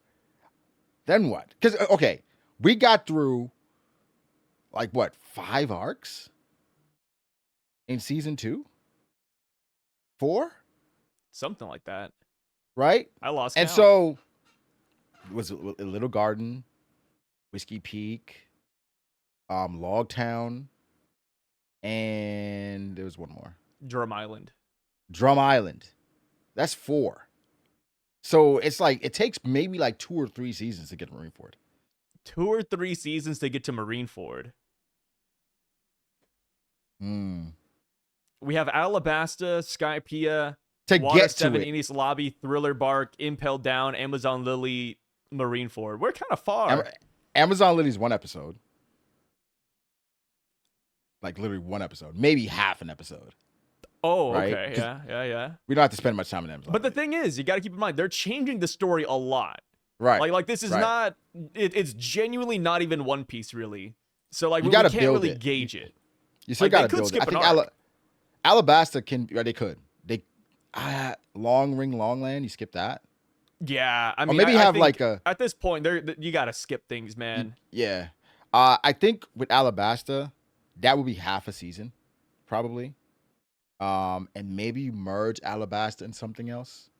then what? Because, okay, we got through, like, what, 5 arcs in season 2? 4? Something like that. Right? I lost count. And so, was it a Little Garden, Whiskey Peak, Logtown, and there was one more. Drum Island. That's 4. So it's like it takes maybe like 2 or 3 seasons to get to Marineford. 2 or 3 seasons to get to Marineford. We have Alabasta, Skypiea, to Water get 7, to it. Enies Lobby, Thriller Bark, Impel Down, Amazon Lily, Marineford. We're kind of far. Amazon Lily's 1 episode. Like literally 1 episode. Maybe half an episode. Oh, right? Okay. Yeah. We don't have to spend much time on Amazon. But the thing is, you got to keep in mind, they're changing the story a lot. Right. Like this is not, it's genuinely not even One Piece, really. So, like, we can't really gauge it. You still got to build it. I think Alabasta can, they could. Long Ring, Long Land, you skip that. Yeah, I Or mean, maybe I have think like a at this point, you gotta skip things, man. yeah. I think with Alabasta, that would be half a season, probably. And maybe you merge Alabasta and something else.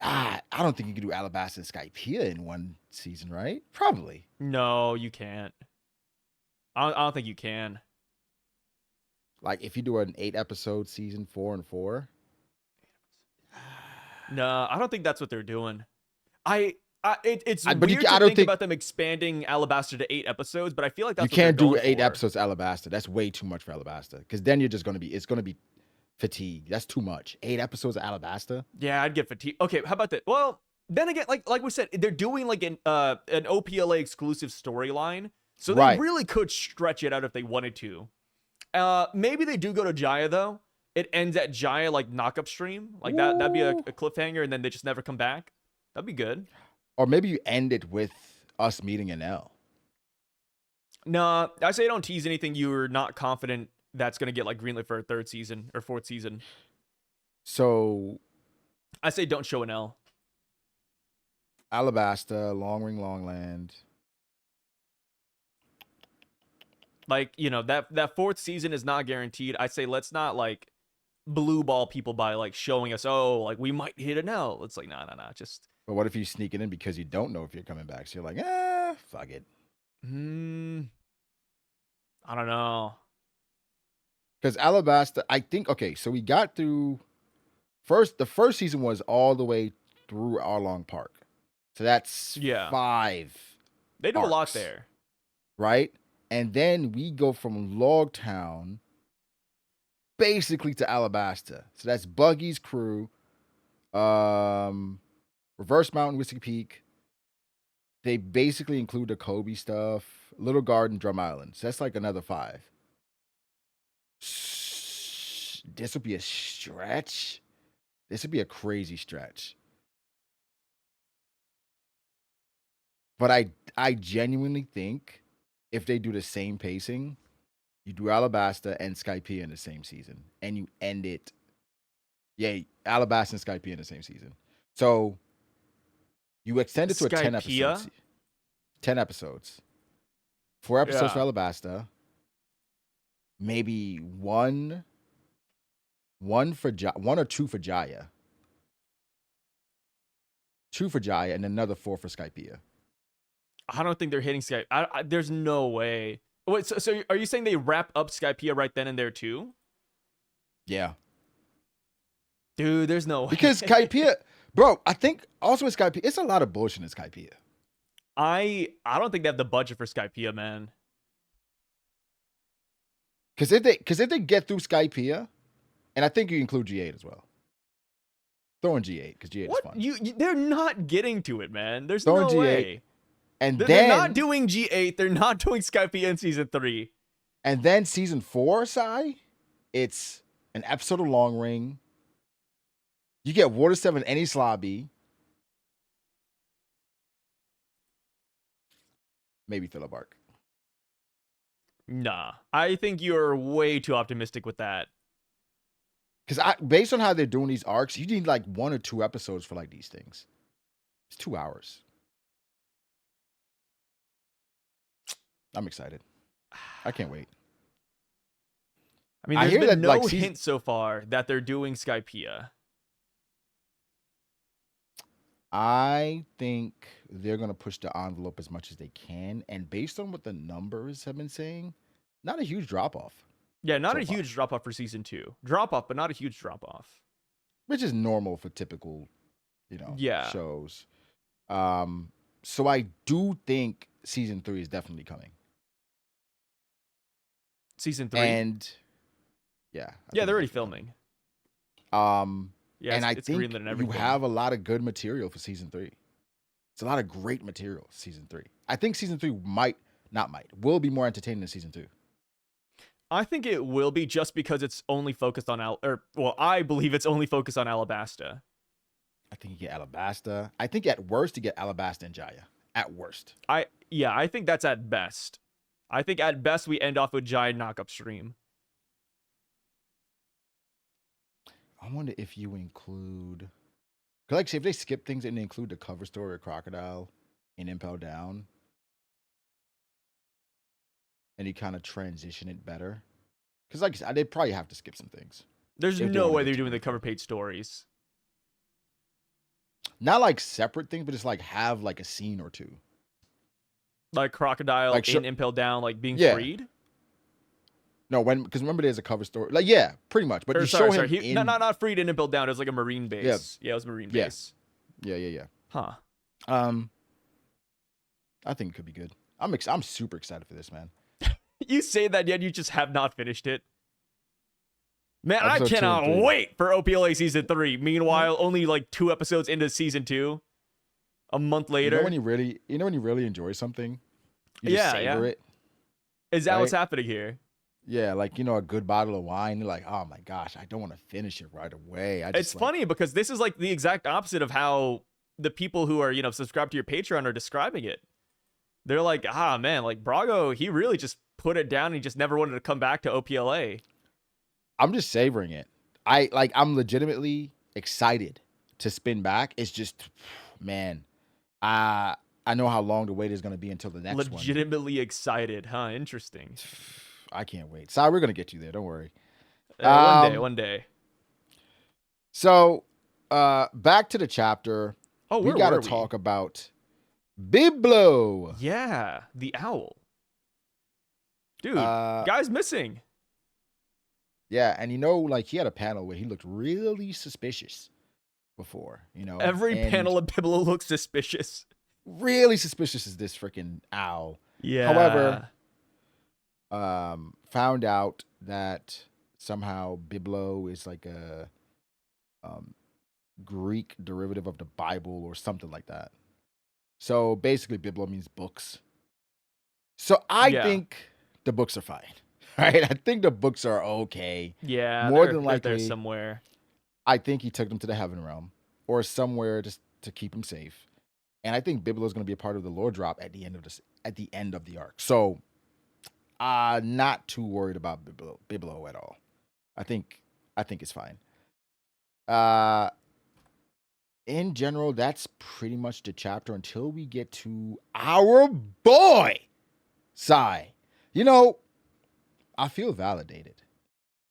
I don't think you can do Alabasta and Skypiea in one season, right? Probably. No, you can't. I don't think you can. Like if you do an 8 episode season, 4 and 4. No, I don't think that's what they're doing. It's But weird to I don't think think about them expanding Alabasta to 8 episodes, but I feel like you that's what they're can't do going 8 for. episodes Alabasta. That's way too much for Alabasta. Because then you're just it's gonna be fatigue. That's too much. 8 episodes of Alabasta. Yeah, I'd get fatigued. Okay, how about that? Well, then again, like we said, they're doing like an OPLA exclusive storyline, so they Right. really could stretch it out if they wanted to. Maybe they do go to Jaya though. It ends at Jaya like knockup stream, like that'd be a Ooh. cliffhanger, and then they just never come back. That'd be good. Or maybe you end it with us meeting an L. Nah, I say don't tease anything you're not confident that's gonna get like greenlit for a third season or fourth season. So I say don't show an L. Alabasta, Long Ring Longland. Like, that fourth season is not guaranteed. I say let's not like blue ball people by like showing us, oh, like we might hit an L. It's like, nah. Just But what if you sneak it in because you don't know if you're coming back? So you're like, fuck it. I don't know. Because Alabasta, I think, okay, so we got through the first season was all the way through Arlong Park. So that's Yeah. 5. They do a lot arcs, there. right? And then we go from Logtown basically to Alabasta. So that's Buggy's crew, Reverse Mountain, Whiskey Peak. They basically include the Kobe stuff, Little Garden, Drum Island. So that's like another 5. This would be a stretch. This would be a crazy stretch. But I genuinely think if they do the same pacing, you do Alabasta and Skypiea in the same season, and you end it. Yeah, Alabasta and Skypiea in the same season. So you extend it to a 10 episodes. 10 episodes. 4 episodes for Alabasta. Maybe one or two for Jaya. 2 for Jaya and another 4 for Skypiea. I don't think they're hitting Skype. There's no way. Wait, so are you saying they wrap up Skypiea right then and there too? Yeah. Dude, there's no way. Because Skypiea, bro, I think also with Skypiea, it's a lot of bullshit in Skypiea. I don't think they have the budget for Skypiea, man. Because if they get through Skypiea, and I think you include G8 as well. Throw in G8 because G8 is fun. They're not getting to it, man. There's Throw in no G8, way. And They're not doing G8. They're not doing Skypiea in season 3. And then season 4, Sai, it's an episode of Long Ring. You get Water 7 any slobby. Maybe Thriller Bark. Nah. I think you're way too optimistic with that. Because based on how they're doing these arcs, you need like 1 or 2 episodes for like these things. It's 2 hours. I'm excited. I can't wait. I mean, there's been no hint so far that they're doing Skypiea. I think they're going to push the envelope as much as they can. And based on what the numbers have been saying, not a huge drop-off. Yeah, not a huge drop-off for season 2. Drop-off, but not a huge drop-off. Which is normal for typical, shows. So I do think season 3 is definitely coming. Season 3? And, yeah. Yeah, they're already filming. Yeah, and I it's think greenlit and everything. you have a lot of good material for season 3. It's a lot of great material for season 3. I think season 3 will be more entertaining than season 2. I think it will be just because it's only focused on I believe it's only focused on Alabasta. I think you get Alabasta. I think at worst you get Alabasta and Jaya. At worst. I think that's at best. I think at best we end off with Jaya knockup stream. I wonder if you include Cause like, say if they skip things and they include the cover story of Crocodile in Impel Down, and you kind of transition it better. Cause like I said, they'd probably have to skip some things. There's If they no wanna way go they're too doing the crazy. cover page stories. Not like separate things, but just like have like a scene or two. Like Crocodile Like, in Impel Down, like being Yeah. freed. No, because remember there's a cover story. Like, yeah, pretty much. But Or you sorry, show him sorry. in. Not freed in Impel Down. It was like a Marine base. Yeah, it was a Marine Yeah. base. Yeah. Huh. I think it could be good. I'm super excited for this, man. You say that, yet you just have not finished it. Man, Episode 2 I and cannot 3. wait for OPLA season 3. Meanwhile, only like 2 episodes into season 2. A month later. You know when you really enjoy something, you just savor it. Is that right? what's happening here? Yeah, like a good bottle of wine. You're like, oh my gosh, I don't want to finish it right away. It's funny because this is like the exact opposite of how the people who are subscribed to your Patreon are describing it. They're like, man, like Brago, he really just put it down and he just never wanted to come back to OPLA. I'm just savoring it. I'm legitimately excited to spin back. It's just, man, I know how long the wait is going to be until the next one. Legitimately excited, huh? Interesting. I can't wait. Sorry, we're going to get you there. Don't worry. One day. So, back to the chapter. Oh, we got to talk about Biblau. Yeah, the owl. Dude, guy's missing. Yeah, and like he had a panel where he looked really suspicious before, Every panel of Biblau looks suspicious. Really suspicious is this freaking owl. Yeah. However, found out that somehow Biblau is like a Greek derivative of the Bible or something like that. So basically, Biblau means books. So I think the books are fine. Right? I think the books are okay. Yeah, more than likely they're somewhere. I think he took them to the heaven realm or somewhere just to keep him safe. And I think Biblau is going to be a part of the lore drop at the end of the arc. So, not too worried about Biblau at all. I think it's fine. In general, that's pretty much the chapter until we get to our boy, Sai. I feel validated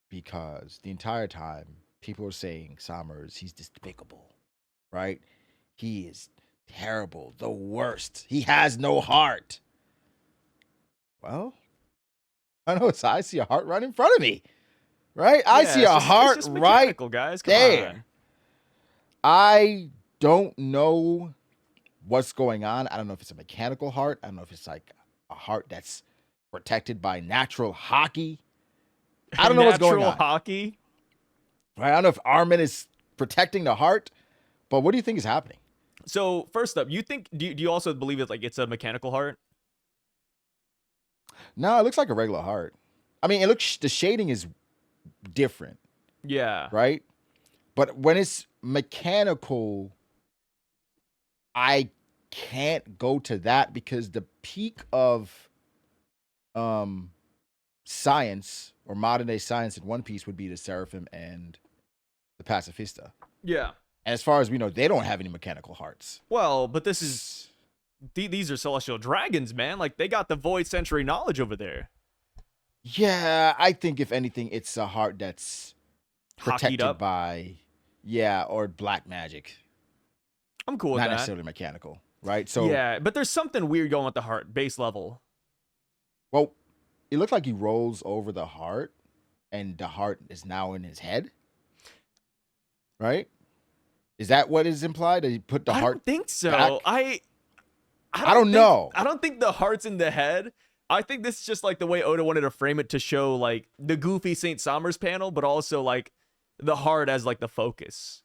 because the entire time people are saying Summers, he's despicable, right? He is terrible, the worst. He has no heart. Well, I see a heart right in front of me, right? I see a heart it's just right guys. Come there. on. I don't know what's going on. I don't know if it's a mechanical heart. I don't know if it's like a heart that's protected by natural hockey. I don't know what's going on. Natural hockey? Right? I don't know if Armin is protecting the heart, but what do you think is happening? So first up, do you also believe it's a mechanical heart? No, it looks like a regular heart. I mean, the shading is different. Yeah. Right? But when it's mechanical, I can't go to that because the peak of science or modern day science in One Piece would be the Seraphim and the Pacifista. Yeah. And as far as we know, they don't have any mechanical hearts. Well, but these are celestial dragons, man. Like, they got the Void Century knowledge over there. Yeah, I think if anything, it's a heart that's protected up by, or black magic. I'm cool with that. Not necessarily mechanical, right? So yeah, but there's something weird going with the heart, base level. Well, it looks like he rolls over the heart, and the heart is now in his head. Right? Is that what is implied? That he put the heart? I don't think so. Back? I don't know. I don't think the heart's in the head. I think this is just like the way Oda wanted to frame it to show like the goofy Saint Somers panel, but also like the heart as like the focus.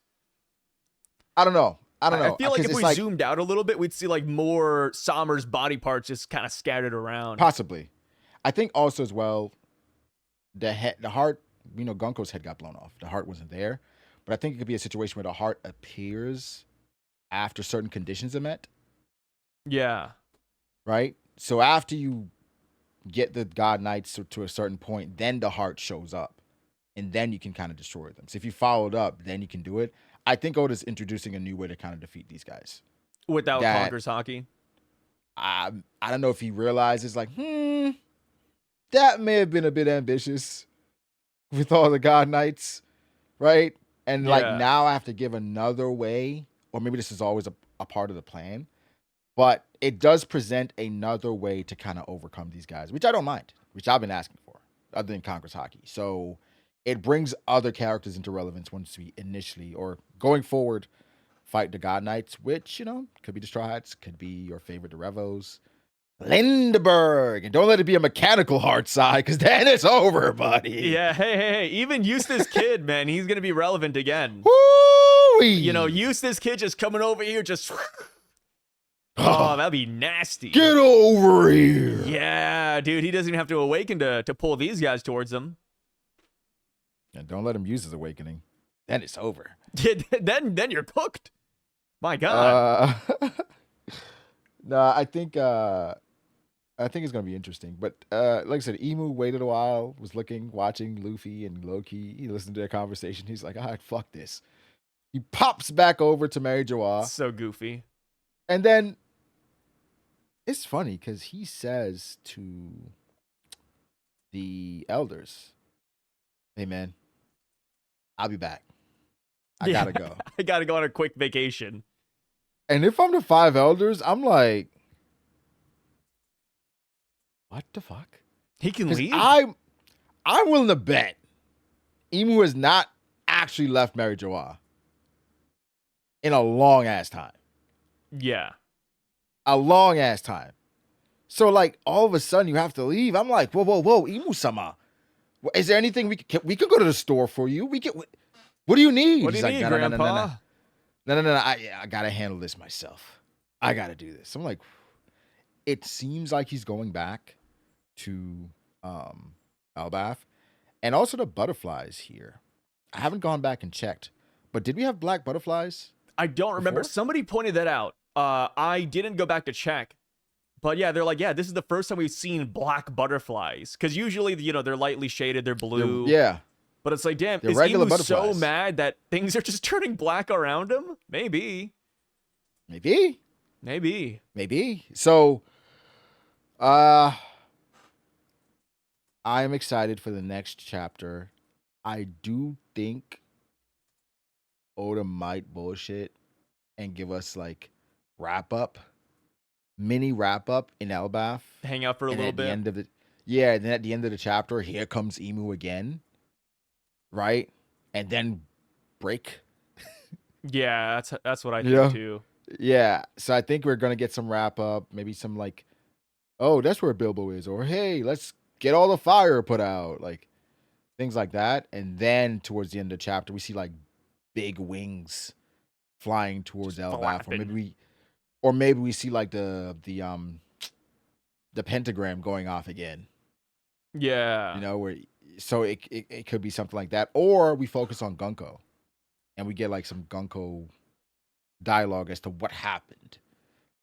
I don't know. I feel like if we zoomed out a little bit, we'd see like more Somers body parts just kind of scattered around. Possibly. I think also as well, the heart, Gunko's head got blown off. The heart wasn't there. But I think it could be a situation where the heart appears after certain conditions are met. Yeah. Right? So after you get the God Knights to a certain point, then the heart shows up. And then you can kind of destroy them. So if you followed up, then you can do it. I think Oda's introducing a new way to kind of defeat these guys. Without That Conqueror's Hockey. I don't know if he realizes like, that may have been a bit ambitious with all the God Knights, right? And like Yeah. now I have to give another way, or maybe this is always a part of the plan, but it does present another way to kind of overcome these guys, which I don't mind, which I've been asking for, other than Conqueror's Hockey. So it brings other characters into relevance once we initially or going forward fight the God Knights, which, could be the Strides, could be your favorite, the Revos, Lindbergh, and don't let it be a mechanical hard side, because then it's over, buddy. Yeah, hey. Even Eustace Kid, man, he's going to be relevant again. Woo-wee. Eustace Kid just coming over here, just... Oh, that'd be nasty. Get over here. Yeah, dude, he doesn't even have to awaken to pull these guys towards him. And don't let him use his awakening. Then it's over. then you're cooked. My God. No, I think it's gonna be interesting. But like I said, Emu waited a while, was watching Luffy and Loki. He listened to their conversation. He's like, all right, fuck this. He pops back over to Mary Joa. So goofy. And then it's funny because he says to the elders, hey man, I'll be back. I gotta go. I gotta go on a quick vacation. And if I'm the 5 elders, I'm like, what the fuck? He can leave? I'm willing to bet Emu has not actually left Mary Joa in a long ass time. Yeah. A long ass time. So like all of a sudden you have to leave. I'm like, whoa, Emu-sama. Is there anything we could go to the store for you? What do you need? What do you need, Grandpa? No. I gotta handle this myself. I gotta do this. I'm like, it seems like he's going back to Elbaf. And also the butterflies here. I haven't gone back and checked, but did we have black butterflies? I don't remember. Before? Somebody pointed that out. I didn't go back to check. But yeah, they're like, yeah, this is the first time we've seen black butterflies. Because usually, they're lightly shaded, they're blue. Yeah. But it's like, damn, They're is regular Emu so butterflies. mad that things are just turning black around him? Maybe. So, I am excited for the next chapter. I do think Oda might bullshit and give us like mini wrap up in Elbaf. Hang out for a little bit. Then at the end of the chapter, here comes Emu again. Right? And then break. Yeah, that's what I think too. Yeah. So I think we're gonna get some wrap up, maybe some like, oh, that's where Bilbo is, or hey, let's get all the fire put out, like things like that. And then towards the end of the chapter, we see like big wings flying towards Elbaf, or maybe we see like the pentagram going off again. Yeah. Where so it could be something like that, or we focus on Gunkko, and we get like some Gunkko dialogue as to what happened,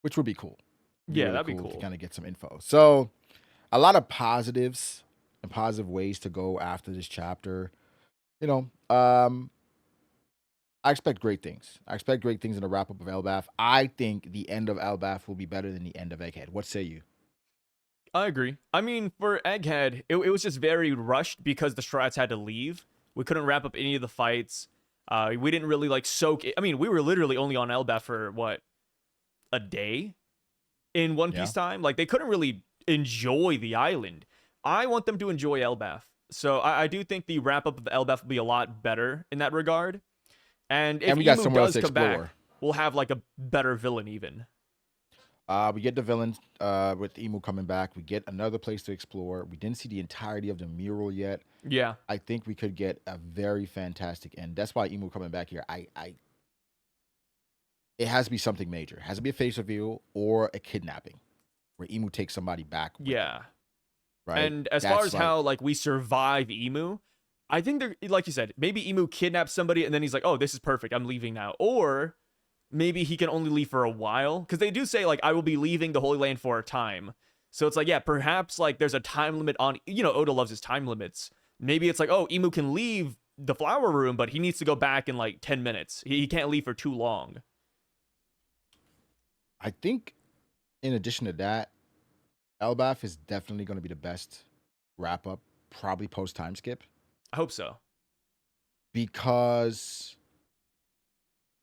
which would be cool. Yeah, that'd be cool to kind of get some info. So, a lot of positives and positive ways to go after this chapter. I expect great things. I expect great things in the wrap up of Elbaf. I think the end of Elbaf will be better than the end of Egghead. What say you? I agree. I mean, for Egghead, it was just very rushed because the Strats had to leave. We couldn't wrap up any of the fights. We didn't really like soak it. I mean, we were literally only on Elbaf for what, a day in One Piece time? Like, they couldn't really enjoy the island. I want them to enjoy Elbaf. So I do think the wrap up of Elbaf will be a lot better in that regard. And if we got Emu somewhere else does to come back, explore. we'll have like a better villain even. We get the villain with Emu coming back. We get another place to explore. We didn't see the entirety of the mural yet. Yeah. I think we could get a very fantastic end. That's why Emu coming back here. It has to be something major. It has to be a face reveal or a kidnapping where Emu takes somebody back. Yeah. Right. And as far as how like we survive Emu, I think they're, like you said, maybe Emu kidnaps somebody and then he's like, oh, this is perfect, I'm leaving now. Or maybe he can only leave for a while. Because they do say, like, I will be leaving the Holy Land for a time. So it's like, yeah, perhaps like there's a time limit on, Oda loves his time limits. Maybe it's like, oh, Emu can leave the flower room, but he needs to go back in like 10 minutes. He can't leave for too long. I think in addition to that, Elbaf is definitely going to be the best wrap up, probably post time skip, I hope so. because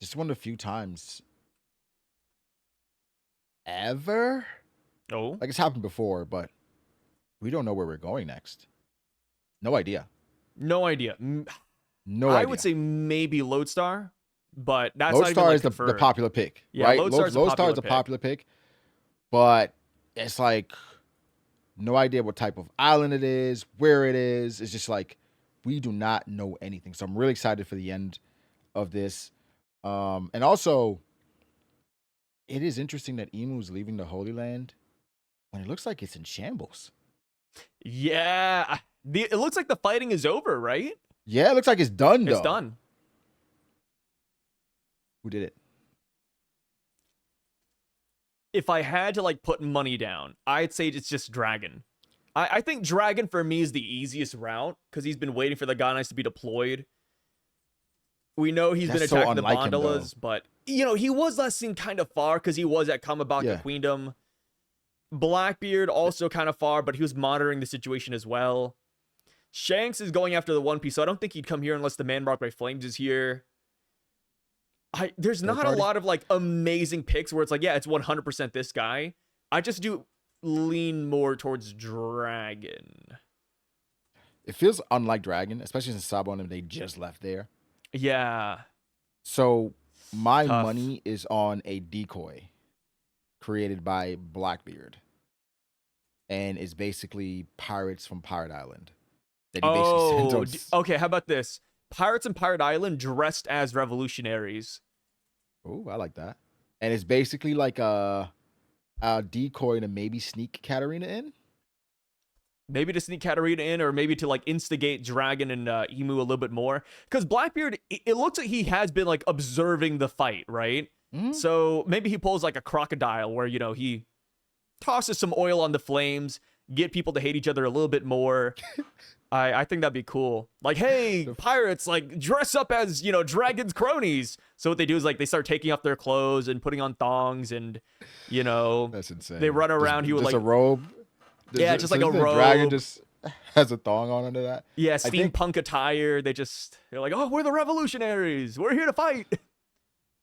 it's one of the few times ever, Oh, like it's happened before, but we don't know where we're going next. No idea. no idea. No I idea. would say maybe Lodestar, but that's not even Lodestar like is the confirmed. popular pick, Yeah, right? Lodestar's a Lodestar is popular a popular pick, but it's like no idea what type of island it is, where it is. It's just like we do not know anything. So I'm really excited for the end of this. And also, it is interesting that Emu's leaving the Holy Land when it looks like it's in shambles. Yeah, it looks like the fighting is over, right? Yeah, it looks like it's done, though. It's done. Who did it? If I had to like put money down, I'd say it's just Dragon. I think Dragon for me is the easiest route because he's been waiting for the God Knights to be deployed. We know he's been That's so attacking the unlike him, Gondolas, but you know he was last seen kind of far because he was at Kamabaka Yeah. Queendom. Blackbeard also kind of far, but he was monitoring the situation as well. Shanks is going after the One Piece, so I don't think he'd come here unless the man marked by flames is here. There's not a party? lot of like amazing picks where it's like, yeah, it's 100% this guy. I just do lean more towards Dragon. It feels unlike Dragon, especially since Sabo and them, they just left there. Yeah. So my Tough. money is on a decoy created by Blackbeard, and is basically pirates from Pirate Island. That he basically sends on. Okay. How about this? Pirates in Pirate Island dressed as revolutionaries. Oh, I like that. And it's basically like a decoy to maybe sneak Katarina in. Maybe to sneak Katarina in, or maybe to like instigate Dragon and Emu a little bit more. Because Blackbeard, it looks like he has been like observing the fight, right? Mm-hmm. So maybe he pulls like a crocodile where, you know, he tosses some oil on the flames, get people to hate each other a little bit more. I think that'd be cool. Like, hey, pirates, like dress up as, you know, Dragon's cronies. So what they do is like they start taking off their clothes and putting on thongs, and, you know, That's insane. they run around. He would just like a robe. Yeah, just like a the robe. Dragon just has a thong on under that. Yeah, I think steampunk attire. They're like, oh, we're the revolutionaries. We're here to fight.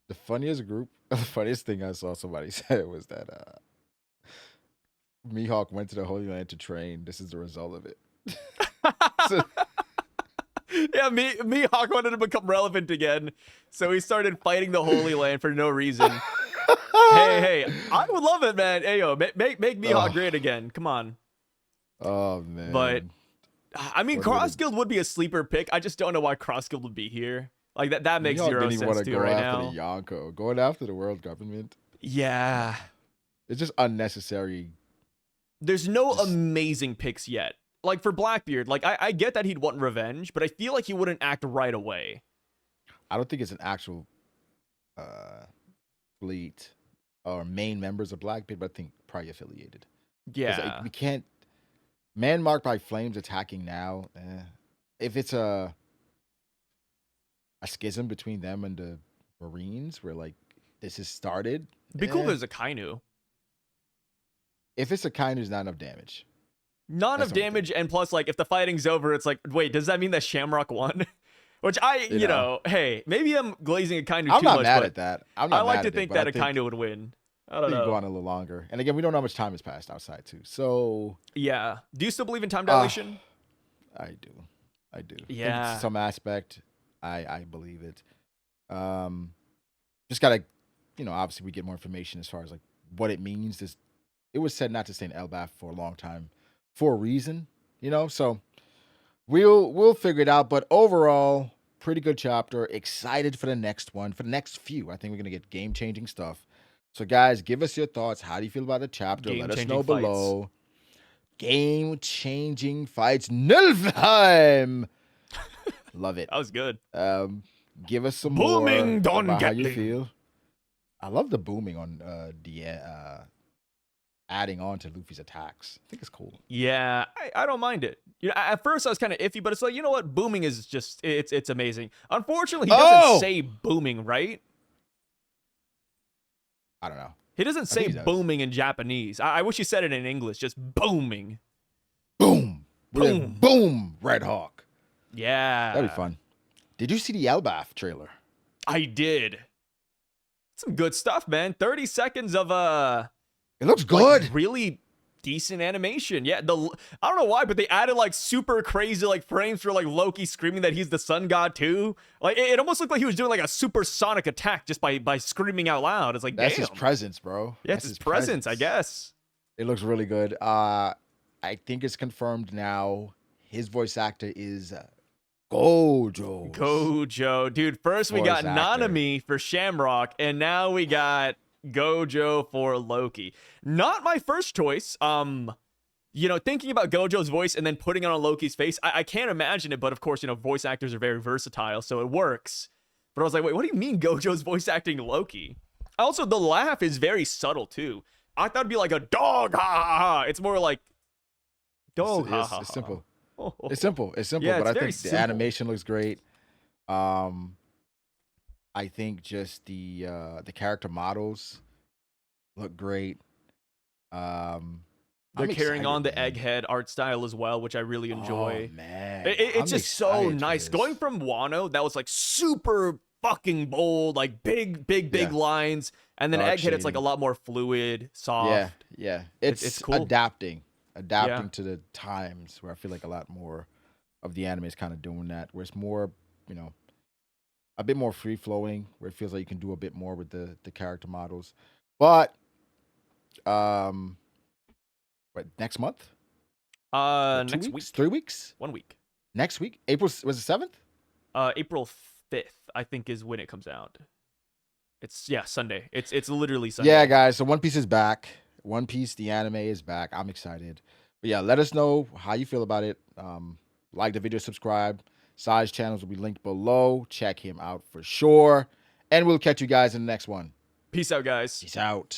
the funniest thing I saw somebody say was that Mihawk went to the Holy Land to train. This is the result of it. So, Yeah, Mihawk wanted to become relevant again, so he started fighting the Holy Land for no reason. hey, I would love it, man. Hey, yo, make Mihawk great again. Come on. oh man. But I mean, What would Cross Guild would be a sleeper pick. I just don't know why Cross Guild would be here. Like that makes Mihawk zero didn't even sense want to to go right after now. the Yonko, going after the world government. Yeah, It's just unnecessary. there's no amazing picks yet. Like for Blackbeard, like I get that he'd want revenge, but I feel like he wouldn't act right away. I don't think it's an actual fleet or main members of Blackbeard, but I think probably affiliated. 'Cause, Yeah. we can't man marked by flames attacking now. If it's a schism between them and the Marines, where like this has started, It'd be cool if there's a Kainu. if it's a kind, there's not enough damage. Not enough That's the only damage, and plus, like, if the fighting's over, it's like, wait, does that mean that Shamrock won? Which you know, hey, maybe I'm glazing a Kainu I'm too not much, mad but at that. I'm not I like mad to at think it, that but a Kainu would win. I don't I think go know. on a little longer. And again, we don't know how much time has passed outside too. So Yeah. Do you still believe in time dilation? I do. I think Yeah. to some aspect, I believe it. Just gotta, obviously we get more information as far as like what it means. It was said not to stay in Elbaf for a long time for a reason, So we'll figure it out. But overall, pretty good chapter. Excited for the next one, for the next few. I think we're gonna get game-changing stuff. So guys, give us your thoughts. How do you feel about the chapter? Let us Game-changing know fights. below. Game-changing fights. Nilfheim. Love it. That was good. Give us some Booming more Don about how you Gatling. feel. I love the booming on adding on to Luffy's attacks. I think it's cool. Yeah, I don't mind it. You know, at first I was kind of iffy, but it's like, you know what? Booming is just it's amazing. Unfortunately, he doesn't say booming, right? I don't know. He doesn't say booming in Japanese. I wish he said it in English, just booming. Boom. Boom. Boom, Red Hawk. Yeah. That'd be fun. Did you see the Elbaf trailer? I did. Some good stuff, man. 30 seconds of it looks good. Like, really decent animation. Yeah, I don't know why, but they added like super crazy like frames for like Loki screaming that he's the sun god too. Like it almost looked like he was doing like a supersonic attack just by screaming out loud. It's like, that's damn. his presence, bro. Yeah, it's his presence, I guess. It looks really good. I think it's confirmed now. His voice actor is Gojo. Gojo, dude. First we got Nanami for Shamrock, and now we got Gojo for Loki. Not my first choice. You know, thinking about Gojo's voice and then putting it on Loki's face, I can't imagine it, but of course, you know, voice actors are very versatile, so it works. But I was like, wait, what do you mean Gojo's voice acting Loki? Also, the laugh is very subtle too. I thought it'd be like a dog, ha ha ha. It's more like dog, ha ha ha. It's simple. Oh. It's simple. It's simple, Yeah, but it's I think simple. the animation looks great. I think just the character models look great. They're carrying on the egghead art style as well, which I really enjoy. Oh, man. It's just so nice. Going from Wano, that was like super fucking bold, like big lines, and then Egghead, it's like a lot more fluid, soft. Yeah. It's cool. Adapting to the times, where I feel like a lot more of the anime is kind of doing that, where it's more, you know, a bit more free flowing, where it feels like you can do a bit more with the character models. But next month? Next 2 weeks? week. 3 weeks? 1 week. Next week? April was it 7th? April 5th, I think, is when it comes out. It's Sunday. It's literally Sunday. Yeah, guys. So One Piece is back. One Piece, the anime is back. I'm excited. But yeah, let us know how you feel about it. Like the video, subscribe. Sai's channels will be linked below. Check him out for sure. And we'll catch you guys in the next one. Peace out, guys. Peace out.